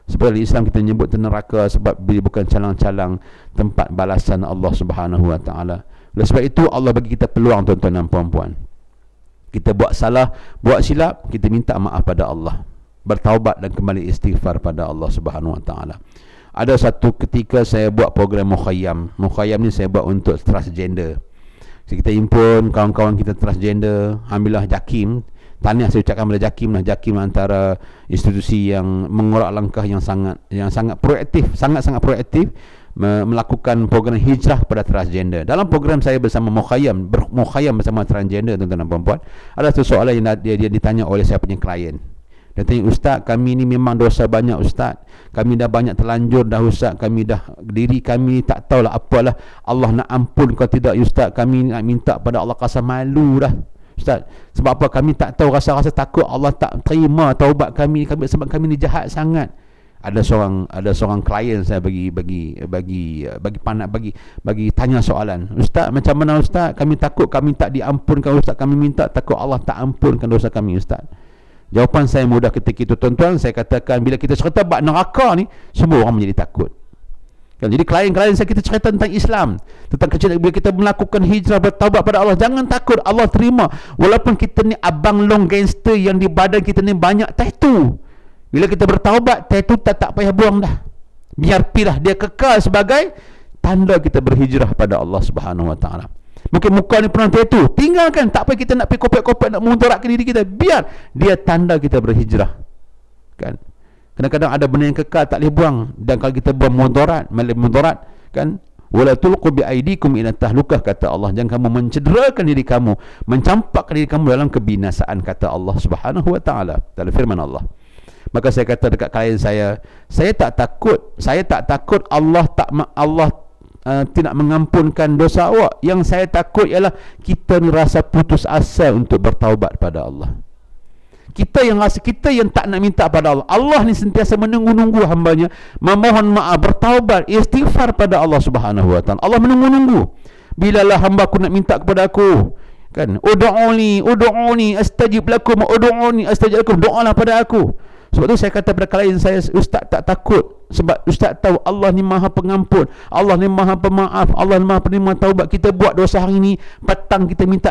Seperti Islam kita menyebut neraka sebab dia bukan calang-calang tempat balasan Allah Subhanahu wa taala. Oleh sebab itu Allah bagi kita peluang tuan-tuan dan puan-puan. Kita buat salah, buat silap, kita minta maaf pada Allah, bertaubat dan kembali istighfar pada Allah Subhanahu wa taala. Ada satu ketika saya buat program Mukhayyam ni saya buat untuk transgender. Jadi kita impun kawan-kawan kita transgender, alhamdulillah JAKIM, tahniah saya ucapkan kepada JAKIM lah. JAKIM antara institusi yang mengorak langkah yang sangat proaktif, sangat proaktif melakukan program hijrah pada transgender. Dalam program saya bersama Mukhayyam bersama transgender, tuan-tuan dan puan-puan, ada satu soalan yang dia ditanya oleh saya punya klien. Dia tanya, Ustaz, kami ni memang dosa banyak Ustaz, kami dah banyak terlanjur dah Ustaz, diri kami tak tahulah apalah, Allah nak ampun kau tidak Ustaz, kami nak minta pada Allah, rasa malu dah Ustaz. Sebab apa? Kami tak tahu, rasa takut Allah tak terima taubat kami sebab kami ni jahat sangat. Ada seorang klien saya bagi tanya soalan, Ustaz, macam mana Ustaz? Kami takut kami tak diampunkan Ustaz, kami minta takut Allah tak ampunkan dosa kami Ustaz. Jawapan saya mudah ketika itu tuan-tuan, saya katakan bila kita cerita bab neraka ni, semua orang menjadi takut. Jadi klien-klien saya kita cerita tentang Islam, tentang bila kita melakukan hijrah, bertaubat pada Allah, jangan takut, Allah terima. Walaupun kita ni abang long gangster yang di badan kita ni banyak tattoo, bila kita bertaubat, tattoo tak payah buang dah, biar pilah, dia kekal sebagai tanda kita berhijrah pada Allah Subhanahu wa taala. Mungkin muka ni pernah tattoo, tinggalkan, tak payah kita nak pergi kopek-kopek nak memudaratkan diri kita, biar dia tanda kita berhijrah kan. Kadang-kadang ada benda yang kekal tak boleh buang, dan kalau kita buang mudarat kan, wala tulqu bi aidikum ila tahlukah, kata Allah, jangan kamu mencederakan diri kamu, mencampakkan diri kamu dalam kebinasaan, kata Allah Subhanahu wa taala dalam firman Allah. Maka saya kata dekat klien saya tak takut Allah tidak mengampunkan dosa awak. Yang saya takut ialah kita ni rasa putus asa untuk bertaubat pada Allah. Kita yang tak nak minta pada Allah. Allah ni sentiasa menunggu-nunggu hambanya memohon maaf, bertaubat, istighfar pada Allah Subhanahu wa taala. Allah menunggu-nunggu. Bilalah hamba aku nak minta kepada aku, kan? Ud'uni astajib lakum, ud'uni astajib lakum. Doalah pada aku. Sebab tu saya kata pada klien saya, ustaz tak takut, sebab ustaz tahu Allah ni Maha Pengampun, Allah ni Maha Pemaaf, Allah ni Maha Penerima taubat. Kita buat dosa hari ni, petang kita minta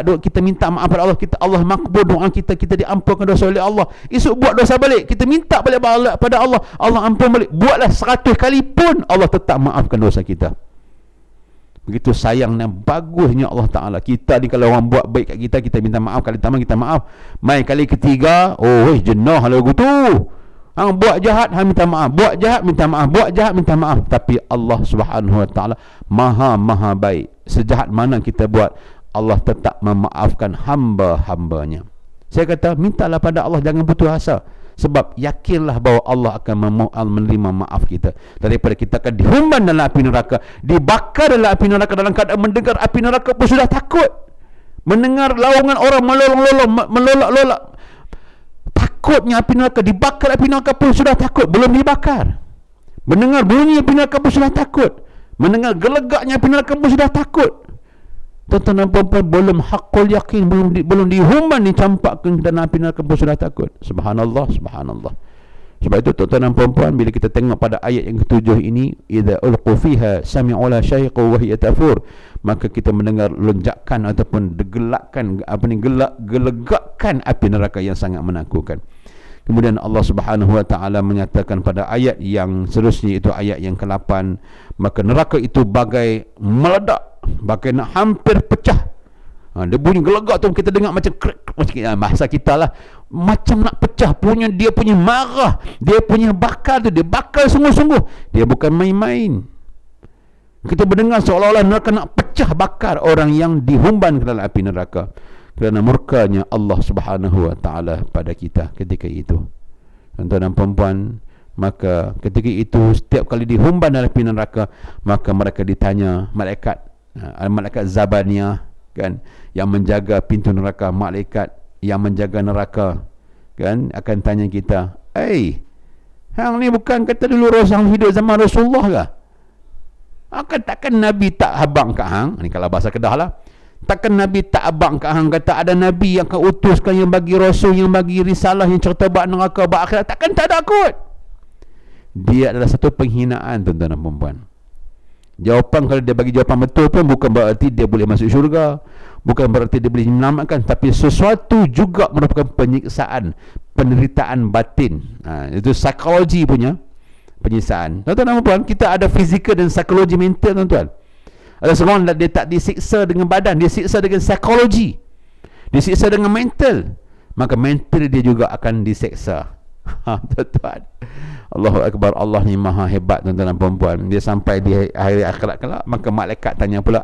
maaf pada Allah, Allah makbul doa kita diampunkan dosa oleh Allah. Esok buat dosa balik, kita minta balik pada Allah, Allah ampun balik. Buatlah 100 kali pun Allah tetap maafkan dosa kita. Begitu sayang dan bagusnya Allah Ta'ala. Kita ni kalau orang buat baik kat kita minta maaf. Kali pertama kita maaf, main kali ketiga, jenah lagu tu. Hang buat jahat, hang minta maaf, buat jahat minta maaf, buat jahat minta maaf. Tapi Allah Subhanahu wa taala maha baik. Sejahat mana kita buat, Allah tetap memaafkan hamba-hambanya. Saya kata mintalah pada Allah, jangan putus asa. Sebab yakinlah bahawa Allah akan menerima maaf kita. Daripada kita akan dihumban dalam api neraka, dibakar dalam api neraka, dalam keadaan mendengar api neraka pun sudah takut. Mendengar lawangan orang melolak-lolak, takutnya api neraka, dibakar api neraka pun sudah takut, belum dibakar. Mendengar bunyi api neraka pun sudah takut. Mendengar gelegaknya api neraka pun sudah takut. Tuan-tuan dan puan-puan, belum haqqul yakin, belum dihumban, dicampakkan dalam api neraka pun sudah takut. Subhanallah. Sebab itu tuan-tuan dan puan-puan, bila kita tengok pada ayat yang ke-7 ini, idza ulqu fiha sami'u la syaiqu wa hiya tafur, maka kita mendengar lonjakan ataupun gelegakkan api neraka yang sangat menakutkan. Kemudian Allah Subhanahu wa taala menyatakan pada ayat yang seterusnya, itu ayat yang ke-8, maka neraka itu bagai meledak, bagai nak hampir pecah. Dia bunyi gelegak tu, kita dengar macam bahasa kita lah, macam nak pecah dia punya marah, dia punya bakar tu, dia bakar sungguh-sungguh, dia bukan main-main. Kita mendengar seolah-olah neraka nak pecah bakar orang yang dihumban ke dalam api neraka kerana murkanya Allah Subhanahu wa taala pada kita ketika itu. Tuan-tuan dan puan-puan, maka ketika itu setiap kali dihumban dalam api neraka, maka mereka ditanya, malaikat Zabaniyah, kan, yang menjaga pintu neraka, malaikat yang menjaga neraka, kan, akan tanya kita, hang ni bukan kata dulu Rasul hidup zaman Rasulullah ke? Takkan Nabi tak abang kat hang? Ni kalau bahasa Kedah lah. Takkan Nabi tak abang kat hang kata ada Nabi yang akan utuskan, yang bagi Rasul, yang bagi risalah, yang cerita bab neraka, bab akhirat? Takkan tak takut? Dia adalah satu penghinaan, tuan-tuan dan puan-puan. Jawapan, kalau dia bagi jawapan betul pun, bukan berarti dia boleh masuk syurga, bukan berarti dia boleh menyelamatkan, tapi sesuatu juga merupakan penyiksaan, penderitaan batin. Itu psikologi punya penyiksaan. Tuan-tuan dan puan, kita ada fizikal dan psikologi mental, tuan-tuan. Ada seorang dia tak disiksa dengan badan, dia siksa dengan psikologi, disiksa dengan mental, maka mental dia juga akan disiksa. Tuan-tuan, Allahu Akbar. Allah ni maha hebat, tuan-tuan dan puan-puan. Dia sampai di hari akhirat kelak, maka malaikat tanya pula,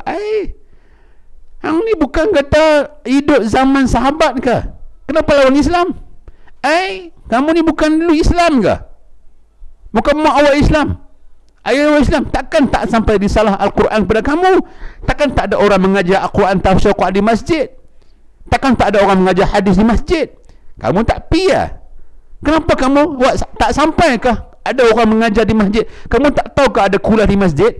hang ni bukan kata hidup zaman sahabat ke? Kenapa lawan Islam? Kamu ni bukan dulu Islam ke? Bukan mak awak Islam, ayah awak Islam? Takkan tak sampai risalah Al-Quran kepada kamu? Takkan tak ada orang mengajar Al-Quran, tafsir Al-Quran di masjid? Takkan tak ada orang mengajar hadis di masjid? Kamu tak pi lah? Kenapa kamu tak sampaikah ada orang mengajar di masjid? Kamu tak tahukah ada kuliah di masjid?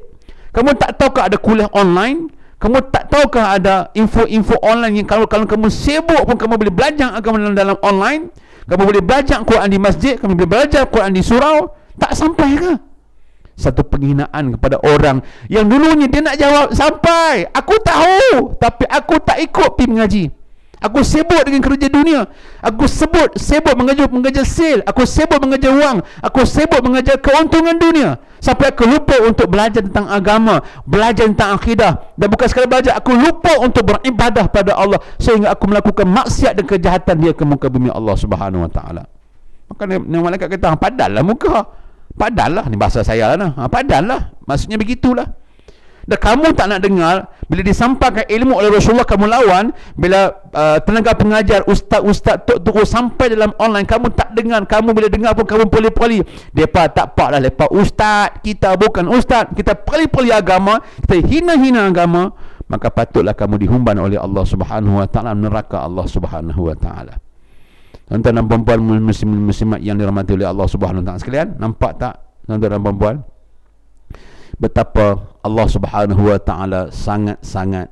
Kamu tak tahukah ada kuliah online? Kamu tak tahukah ada info-info online yang kalau kamu sibuk pun kamu boleh belajar agama dalam online? Kamu boleh belajar Quran di masjid, kamu boleh belajar Quran di surau. Tak sampai ke? Satu penghinaan kepada orang yang dulunya dia nak jawab, sampai, aku tahu, tapi aku tak ikut pergi mengaji. Aku sibuk dengan kerja dunia. Aku sibuk mengejar sale. Aku sibuk mengejar wang. Aku sibuk mengejar keuntungan dunia, sampai aku lupa untuk belajar tentang agama, belajar tentang akidah. Dan bukan sekadar belajar, aku lupa untuk beribadah pada Allah, sehingga aku melakukan maksiat dan kejahatan dia ke muka bumi Allah Subhanahu wa taala. Maka ni malaikat kata, padahlah muka. Padahlah, ni bahasa saya lah. Padahlah, maksudnya begitulah. Dan kamu tak nak dengar, bila disampaikan ilmu oleh Rasulullah, kamu lawan. Bila tenaga pengajar, ustaz-ustaz, tok-tok sampai dalam online, kamu tak dengar. Kamu bila dengar pun, kamu poli-poli. Mereka tak pak lah, mereka ustaz. Kita bukan ustaz. Kita poli-poli agama. Kita hina-hina agama. Maka patutlah kamu dihumban oleh Allah Subhanahu Wa Ta'ala, neraka Allah Subhanahu Wa Ta'ala. Tuan-tuan dan perempuan muslimat yang dirahmati oleh Allah Subhanahu Wa Ta'ala sekalian, nampak tak tuan-tuan dan perempuan, betapa Allah Subhanahu Wa Ta'ala sangat-sangat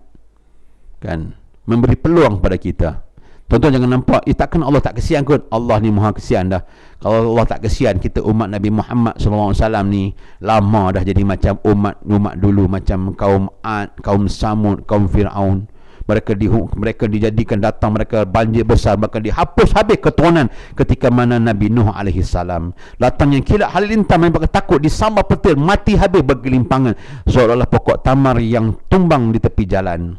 kan memberi peluang pada kita. Tuan-tuan jangan nampak, takkan Allah tak kesian kot. Allah ni maha kesian dah. Kalau Allah tak kesian, kita umat Nabi Muhammad SAW ni lama dah jadi macam umat dulu, macam kaum Ad, kaum Samud, kaum Fir'aun. Mereka dijadikan datang, mereka banjir besar, maka dihapus habis keturunan ketika mana Nabi Nuh alaihi salam. Datangnya kilat halilintar, mereka takut, disambar petir, mati habis bergelimpangan seolah-olah pokok tamar yang tumbang di tepi jalan.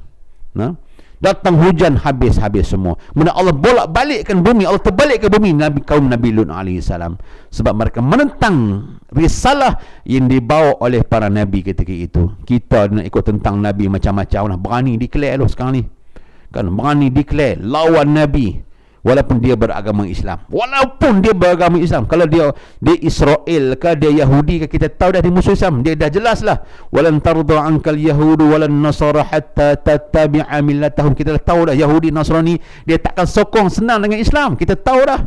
Datang hujan, habis semua. Kemudian Allah bolak-balikkan bumi, Allah terbalikkan bumi kaum Nabi Lut alaihi salam, sebab mereka menentang risalah yang dibawa oleh para nabi ketika itu. Kita nak ikut tentang nabi macam-macam lah, berani declare lu sekarang ni kan, berani declare lawan nabi walaupun dia beragama Islam. Kalau dia Israel ke, dia Yahudi ke, kita tahu dah dia musuh Islam. Dia dah jelas lah, walan tarda ankal yahudu walan nasara hatta tattabi'a millatahum. Kita dah tahu dah Yahudi Nasrani dia takkan sokong senang dengan Islam, kita tahu dah.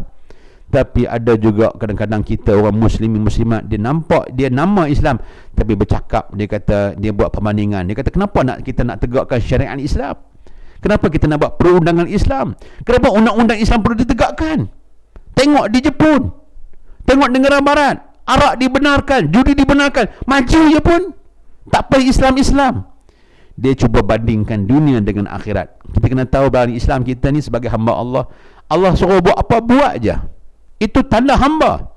Tapi ada juga kadang-kadang kita orang muslimat, dia nampak dia nama Islam tapi bercakap, dia kata, dia buat perbandingan, dia kata kenapa kita nak tegakkan syariat Islam? Kenapa kita nak buat perundangan Islam? Kenapa undang-undang Islam perlu ditegakkan? Tengok di Jepun, tengok negara barat, arak dibenarkan, judi dibenarkan, maju je pun tak apa Islam. Dia cuba bandingkan dunia dengan akhirat. Kita kena tahu bahawa Islam kita ni sebagai hamba Allah, Allah suruh buat apa, buat je. Itu tanda hamba.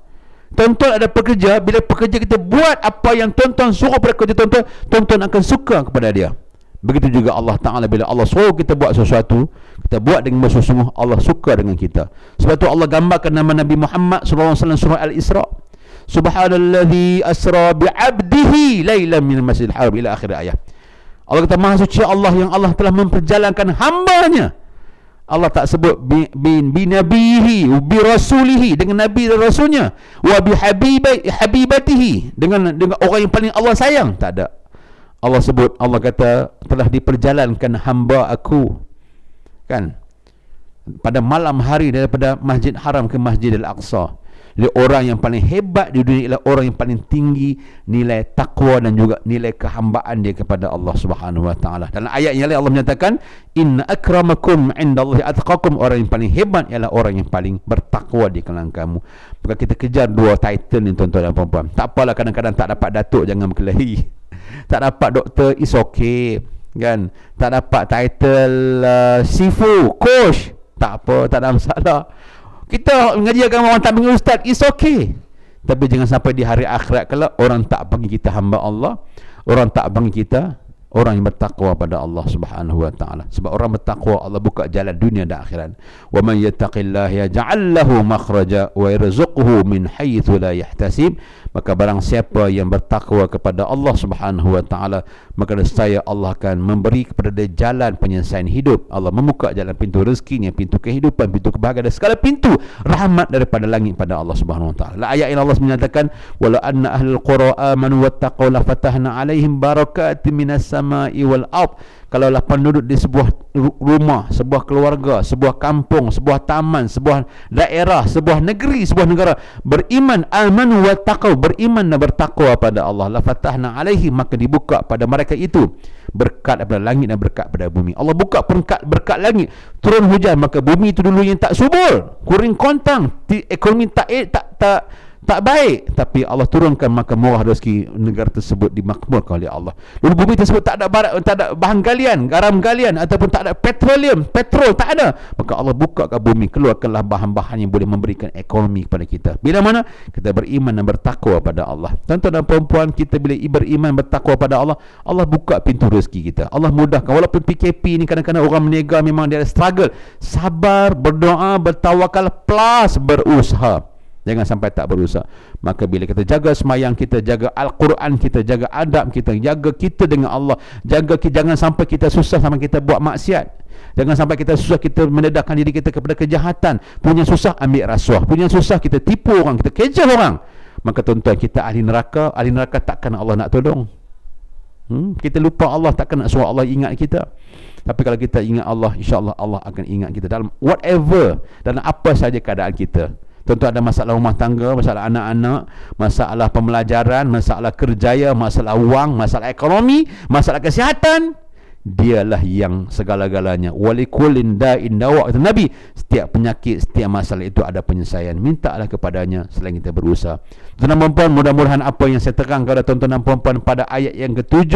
Tuan-tuan ada pekerja, bila pekerja kita buat apa yang tuan-tuan suruh pada kerja tuan-tuan, tuan-tuan akan suka kepada dia. Begitu juga Allah Ta'ala, bila Allah suruh kita buat sesuatu, kita buat dengan bersungguh-sungguh, Allah suka dengan kita. Sebab tu Allah gambarkan nama Nabi Muhammad SAW surah Al-Isra, Subhanalladzi asra bi'abdihi laylan minal masjidil haram ila akhir ayat. Allah kata maha suci Allah yang Allah telah memperjalankan hambanya. Allah tak sebut bi nabihi, bi rasulihi, dengan nabi dan rasulnya, wa bi habibatihi, dengan orang yang paling Allah sayang. Tak ada. Allah sebut, Allah kata telah diperjalankan hamba aku kan pada malam hari daripada Masjid Haram ke Masjid Al-Aqsa. Jadi orang yang paling hebat di dunia ialah orang yang paling tinggi nilai takwa dan juga nilai kehambaan dia kepada Allah Subhanahu Wa Ta'ala. Dalam ayat yang lain Allah menyatakan, inna akramakum indallahi atqakum, orang yang paling hebat ialah orang yang paling bertakwa di kalangan kamu. Maka kita kejar dua title ni tuan-tuan dan puan-puan. Tak apalah kadang-kadang tak dapat datuk, jangan berkelahi. Tak dapat doktor, is okay kan. Tak dapat title sifu, coach, tak apa, tak ada masalah. Kita mengaji agama, orang tak panggil ustaz, is okay. Tapi jangan sampai di hari akhirat kalau orang tak panggil kita hamba Allah, orang tak panggil kita orang yang bertakwa pada Allah Subhanahu Wa Ta'ala. Sebab orang bertakwa, Allah buka jalan dunia dan akhirat. Wa man yattaqillaha yaj'al lahu makhraja wa yarzuqhu min haitsu la yahtasib. Maka barang siapa yang bertakwa kepada Allah Subhanahu Wa Ta'ala, maka nescaya Allah akan memberi kepada dia jalan penyelesaian hidup. Allah membuka jalan pintu rezekinya, pintu kehidupan, pintu kebahagiaan dan segala pintu rahmat daripada langit pada Allah Subhanahu Wa Ta'ala. Ayat yang Allah menyatakan, walau anna ahlul qura amanu wattaqau la fatahna alaihim barakatin minas samai wal ard. Kalaulah penduduk di sebuah rumah, sebuah keluarga, sebuah kampung, sebuah taman, sebuah daerah, sebuah negeri, sebuah negara beriman, amanu wattaqau, beriman dan bertakwa pada Allah, la fatahna alaihim, maka dibuka pada mereka itu berkat daripada langit dan berkat pada bumi. Allah buka berkat langit, turun hujan, maka bumi itu dulu yang tak subur, kuring kontang, ekonomi tak baik, tapi Allah turunkan maka murah rezeki, negara tersebut dimakmurkan oleh Allah. Lalu bumi tersebut tak ada bahan galian, garam galian, ataupun tak ada petrol tak ada, maka Allah buka ke bumi, keluarkanlah bahan-bahan yang boleh memberikan ekonomi kepada kita. Bila mana kita beriman dan bertakwa pada Allah. Tuan-tuan dan perempuan, kita bila beriman bertakwa pada Allah, Allah buka pintu rezeki kita, Allah mudahkan. Walaupun PKP ni kadang-kadang orang berniaga memang dia ada struggle, sabar, berdoa, bertawakal plus berusaha. Jangan sampai tak berusaha. Maka bila kita jaga semayang kita, jaga Al-Quran kita, jaga adab kita, jaga kita dengan Allah, jangan sampai kita susah sama kita buat maksiat. Jangan sampai kita susah kita mendedahkan diri kita kepada kejahatan. Punya susah ambil rasuah, punya susah kita tipu orang, kita kejar orang. Maka tuan-tuan, kita ahli neraka takkan Allah nak tolong. Kita lupa Allah, takkan nak suruh Allah ingat kita. Tapi kalau kita ingat Allah, insya-Allah Allah akan ingat kita dalam whatever, dalam apa saja keadaan kita. Tuan-tuan, ada masalah rumah tangga, masalah anak-anak, masalah pembelajaran, masalah kerjaya, masalah wang, masalah ekonomi, masalah kesihatan, dialah yang segala-galanya. Walikullin da'in dawa, kata Nabi, setiap penyakit, setiap masalah itu ada penyelesaian. Mintalah kepadanya selain kita berusaha. Tuan-tuan dan puan, mudah-mudahan apa yang saya terang kepada tuan-tuan dan puan pada ayat yang ke-7,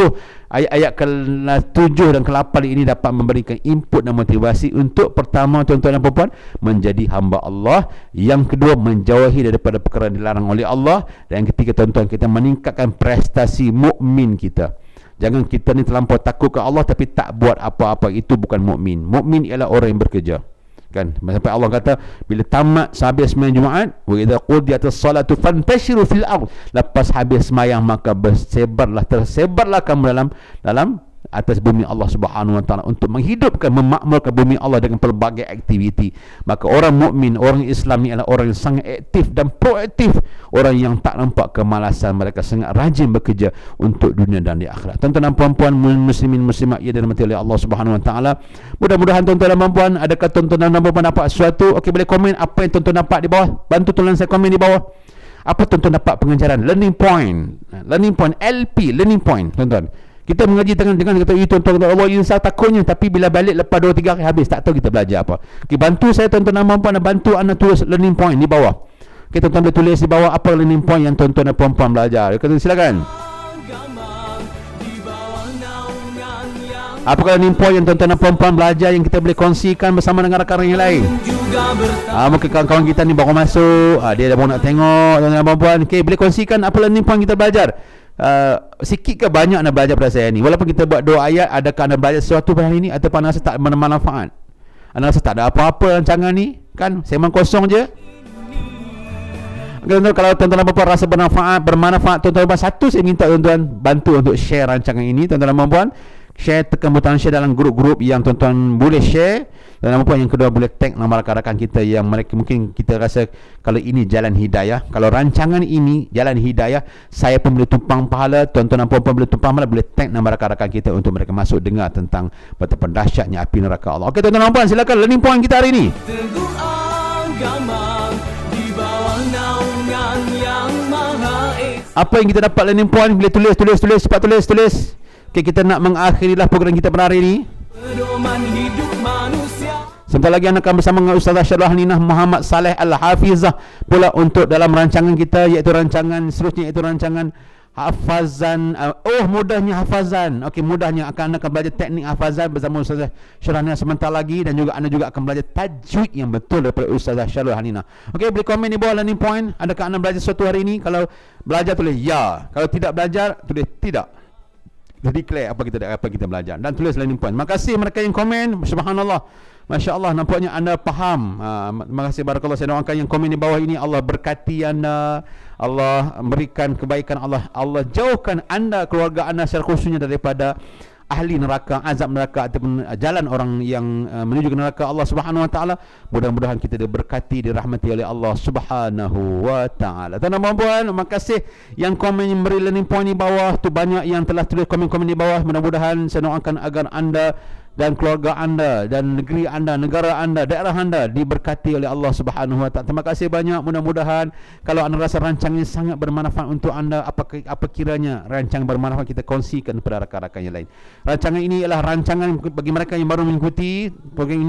ayat ke-7 dan ke-8 ini dapat memberikan input dan motivasi untuk pertama, tuan-tuan dan puan, menjadi hamba Allah. Yang kedua, menjauhi daripada perkara yang dilarang oleh Allah. Dan yang ketiga, tuan-tuan, kita meningkatkan prestasi mukmin kita. Jangan kita ni terlampau takut ke Allah tapi tak buat apa-apa. Itu bukan mukmin. Mukmin ialah orang yang bekerja. Kan? Sampai Allah kata bila tamat habis sembahyang Jumaat, wa idza qudiyatis salatu fantashiru fil ard. Lepas habis sembahyang maka tersebarlah kamu dalam atas bumi Allah Subhanahu wa taala untuk menghidupkan, memakmurkan bumi Allah dengan pelbagai aktiviti. Maka orang mukmin, orang Islam ni adalah orang yang sangat aktif dan proaktif, orang yang tak nampak kemalasan, mereka sangat rajin bekerja untuk dunia dan di akhirat. Tuan-tuan dan puan-puan muslimin muslimat yang dirahmati oleh Allah Subhanahu wa taala, mudah-mudahan tuan-tuan dan puan-puan, adakah tuan-tuan dan puan-puan dapat sesuatu? Okey, boleh komen apa yang tuan-tuan dapat di bawah. Bantu tulis saya komen di bawah. Apa tuan-tuan dapat pengajaran, learning point, LP, learning point, tuan-tuan. Kita mengaji dengan kata tuan-tuan, Allah insya takutnya, tapi bila balik lepas 2-3 hari habis, tak tahu kita belajar apa. Okay, bantu saya tuan-tuan dan puan-puan, bantu anda tulis learning point di bawah. Okay, tuan-tuan boleh tulis di bawah apa learning point yang tuan-tuan dan puan-puan belajar. Silakan. Apakah learning point yang tuan-tuan dan puan-puan belajar yang kita boleh kongsikan bersama dengan rakan-rakan yang lain? Mungkin kawan-kawan kita ni baru masuk, dia dah baru nak tengok, tuan-tuan dan puan-puan. Okay, boleh kongsikan apa learning point kita belajar. Sikit ke banyak anda belajar pada saya ni? Walaupun kita buat 2 ayat, adakah anda belajar sesuatu pada hari ni ataupun anda rasa tak bermanfaat? Anda rasa tak ada apa-apa rancangan ni? Kan sembang kosong je. Kalau tuan-tuan dan puan rasa bermanfaat tuan-tuan, satu saya minta tuan-tuan bantu untuk share rancangan ini, tuan-tuan dan puan. Share, tekan butang share dalam grup-grup yang tuan-tuan boleh share. Dan apa yang kedua, boleh tag nama rakan-rakan kita yang mereka mungkin kita rasa kalau ini jalan hidayah, kalau rancangan ini jalan hidayah, saya pun boleh tumpang pahala, tuan-tuan dan puan-puan boleh tumpang pahala, boleh tag nama rakan-rakan kita untuk mereka masuk dengar tentang betapa dahsyatnya api neraka Allah. Okey tuan-tuan dan puan, silakan learning point kita hari ini. Teguh agama di bawah naungan yang Maha Esa. Apa yang kita dapat learning point? Boleh tulis, cepat tulis. Okay, kita nak mengakhirilah program kita pada hari ini. Pedoman hidup manusia. Sebentar lagi anda akan bersama dengan Ustazah Syarul Haninah Muhammad Saleh Al-Hafizah pula untuk dalam rancangan kita, iaitu rancangan seterusnya, iaitu rancangan hafazan. Mudahnya hafazan. Okey, mudahnya anda akan belajar teknik hafazan bersama Ustazah Syarul Haninah sebentar lagi, dan juga anda juga akan belajar tajwid yang betul daripada Ustazah Syarul Haninah. Okey, boleh komen di bawah learning point. Adakah anda belajar sesuatu hari ini? Kalau belajar tulis ya, kalau tidak belajar tulis tidak. Declare apa kita belajar dan tulis learning point. Terima kasih mereka yang komen. Subhanallah, Masya Allah, nampaknya anda faham. Terima kasih, barakallah. Saya doakan yang komen di bawah ini, Allah berkati anda, Allah berikan kebaikan, Allah jauhkan anda, keluarga anda secara khususnya daripada ahli neraka, azab neraka ataupun jalan orang yang menuju ke neraka Allah Subhanahu wa taala. Mudah-mudahan kita diberkati, dirahmati oleh Allah Subhanahu wa taala. Tuan-tuan dan puan, terima kasih yang komen yang beri learning point di bawah tu, banyak yang telah tulis komen-komen di bawah. Mudah-mudahan saya doakan agar anda dan keluarga anda dan negeri anda, negara anda, daerah anda diberkati oleh Allah Subhanahu wa taala. Terima kasih banyak. Mudah-mudahan kalau anda rasa rancangan ini sangat bermanfaat untuk anda, apa kiranya rancangan bermanfaat, kita kongsikan kepada rakan-rakan yang lain. Rancangan ini adalah rancangan bagi mereka yang baru mengikuti program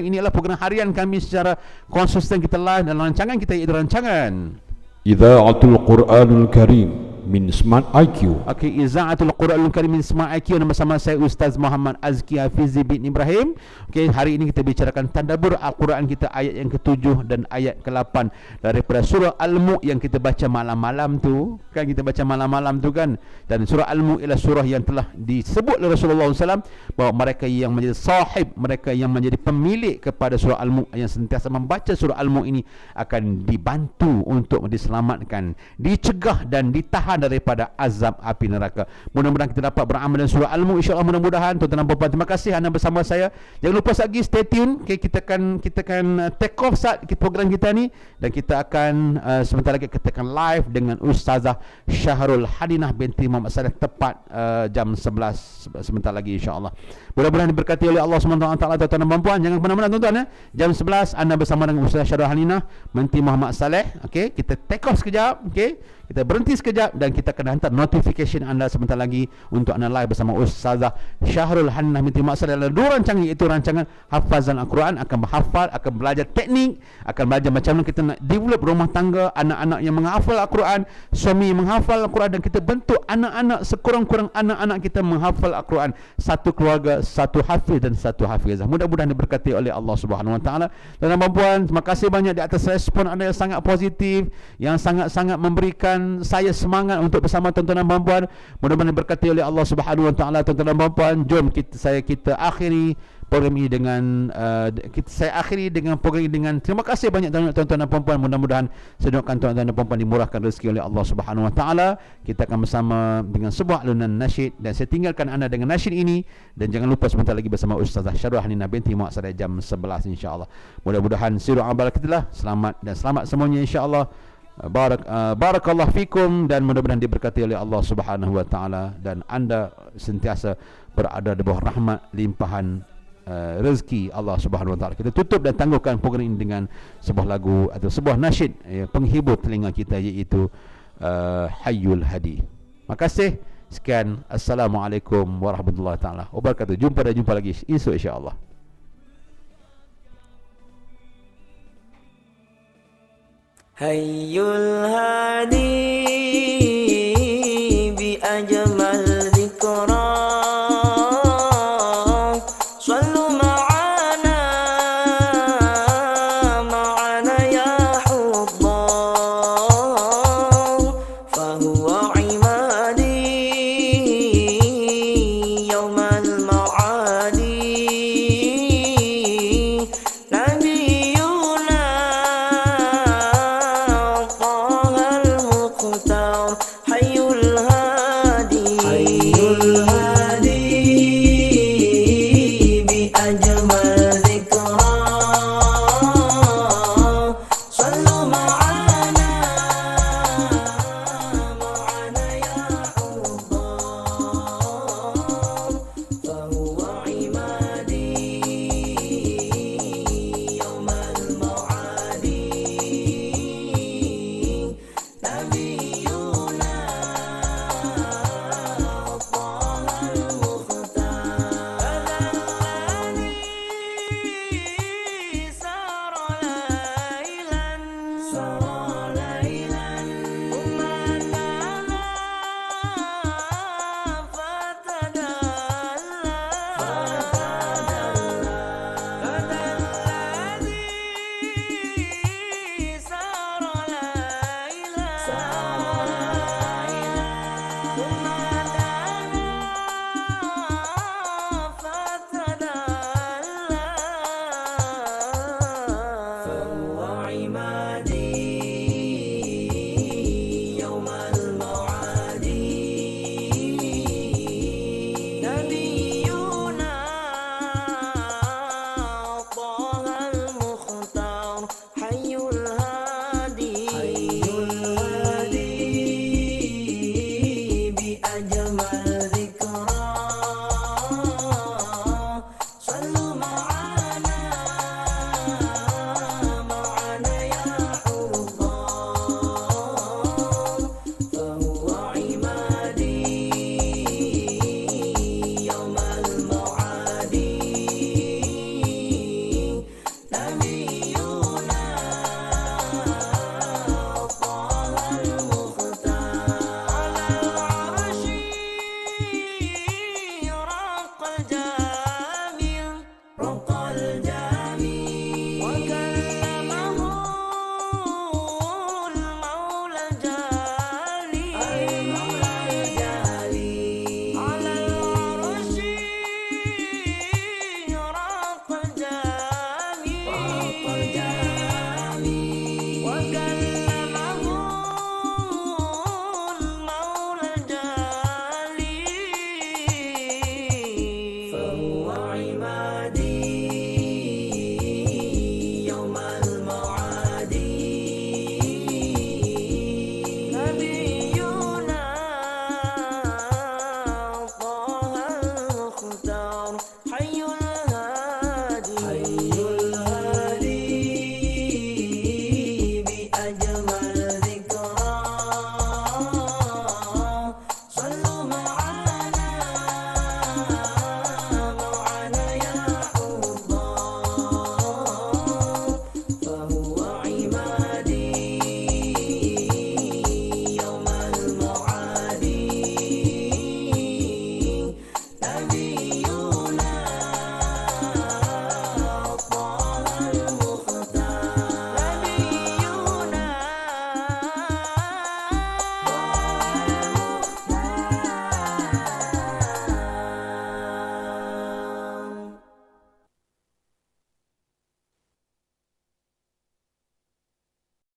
ini adalah program harian kami secara konsisten kita live, dan rancangan kita iaitu rancangan Idza'atul Qur'anul Karim min Smart IQ. Okey, Izaatul Quranul Karim min Smart IQ bersama saya Ustaz Muhammad Azki Hafizi bin Ibrahim. Okey, hari ini kita bicarakan tadabbur Al-Quran kita ayat yang ke-7 dan ayat ke-8 daripada surah Al-Mulk yang kita baca malam-malam tu. Kan kita baca malam-malam tu kan. Dan surah Al-Mulk ialah surah yang telah disebut oleh Rasulullah SAW bahawa mereka yang menjadi sahib, mereka yang menjadi pemilik kepada surah Al-Mulk, yang sentiasa membaca surah Al-Mulk ini akan dibantu untuk diselamatkan, dicegah dan ditahan daripada azab api neraka. Mudah-mudahan kita dapat beramal dengan surah Al-Mulk, insya-Allah. Mudah-mudahan tuan-tuan dan puan-puan, terima kasih anda bersama saya. Jangan lupa lagi stay tune. Okay, kita akan take off saat program kita ni, dan kita akan sebentar lagi kita akan live dengan Ustazah Syahrul Hadinah binti Muhammad Saleh tepat jam 11 sebentar lagi, insya-Allah. Mudah-mudahan diberkati oleh Allah SWT, tuan-tuan dan puan-puan. Jangan ke mana-mana tuan-tuan, jam 11 anda bersama dengan Ustazah Syahrul Hadinah binti Muhammad Saleh. Okey, kita take off sekejap, okey. Kita berhenti sekejap dan kita akan hantar notification anda sebentar lagi untuk anda live bersama Ustazah Syahrul Hadinah binti Muhammad Saleh dalam dua rancangan, iaitu rancangan hafazan Al-Quran, akan berhafal, akan belajar teknik, akan belajar macam mana kita nak develop rumah tangga, anak-anak yang menghafal Al-Quran, suami yang menghafal Al-Quran, dan kita bentuk anak-anak sekurang-kurang anak-anak kita menghafal Al-Quran. Satu keluarga, satu hafiz dan satu hafizah. Mudah-mudahan diberkati oleh Allah Subhanahu Wa Taala. Dan puan-puan, terima kasih banyak di atas respon anda yang sangat positif, yang sangat-sangat memberikan saya semangat untuk bersama tuan-tuan dan puan-puan. Mudah-mudahan diberkati oleh Allah Subhanahu Wa Taala. Tuan-tuan dan puan-puan, jom kita akhiri program ini dengan saya akhiri dengan program ini dengan terima kasih banyak tuan-tuan dan puan-puan. Mudah-mudahan saya doakan tuan-tuan dan puan-puan dimurahkan rezeki oleh Allah Subhanahu Wa Taala. Kita akan bersama dengan sebuah alunan nasyid, dan saya tinggalkan anda dengan nasyid ini, dan jangan lupa sebentar lagi bersama Ustazah Syahrul Hadinah binti Muhammad Saleh jam 11, insya-Allah. Mudah-mudahan sirul amal kita lah selamat dan selamat semuanya, insya-Allah. Barakallahu fikum, dan mudah-mudahan diberkati oleh Allah Subhanahu Wa Taala, dan anda sentiasa berada di bawah rahmat limpahan rezeki Allah Subhanahu Wa Taala. Kita tutup dan tangguhkan program ini dengan sebuah lagu atau sebuah nasyid penghibur telinga kita, iaitu Hayyul Hadi. Makasih. Sekian. Assalamualaikum warahmatullahi taala wabarakatuh. Jumpa lagi esok, insya-Allah. Hayyul Hadi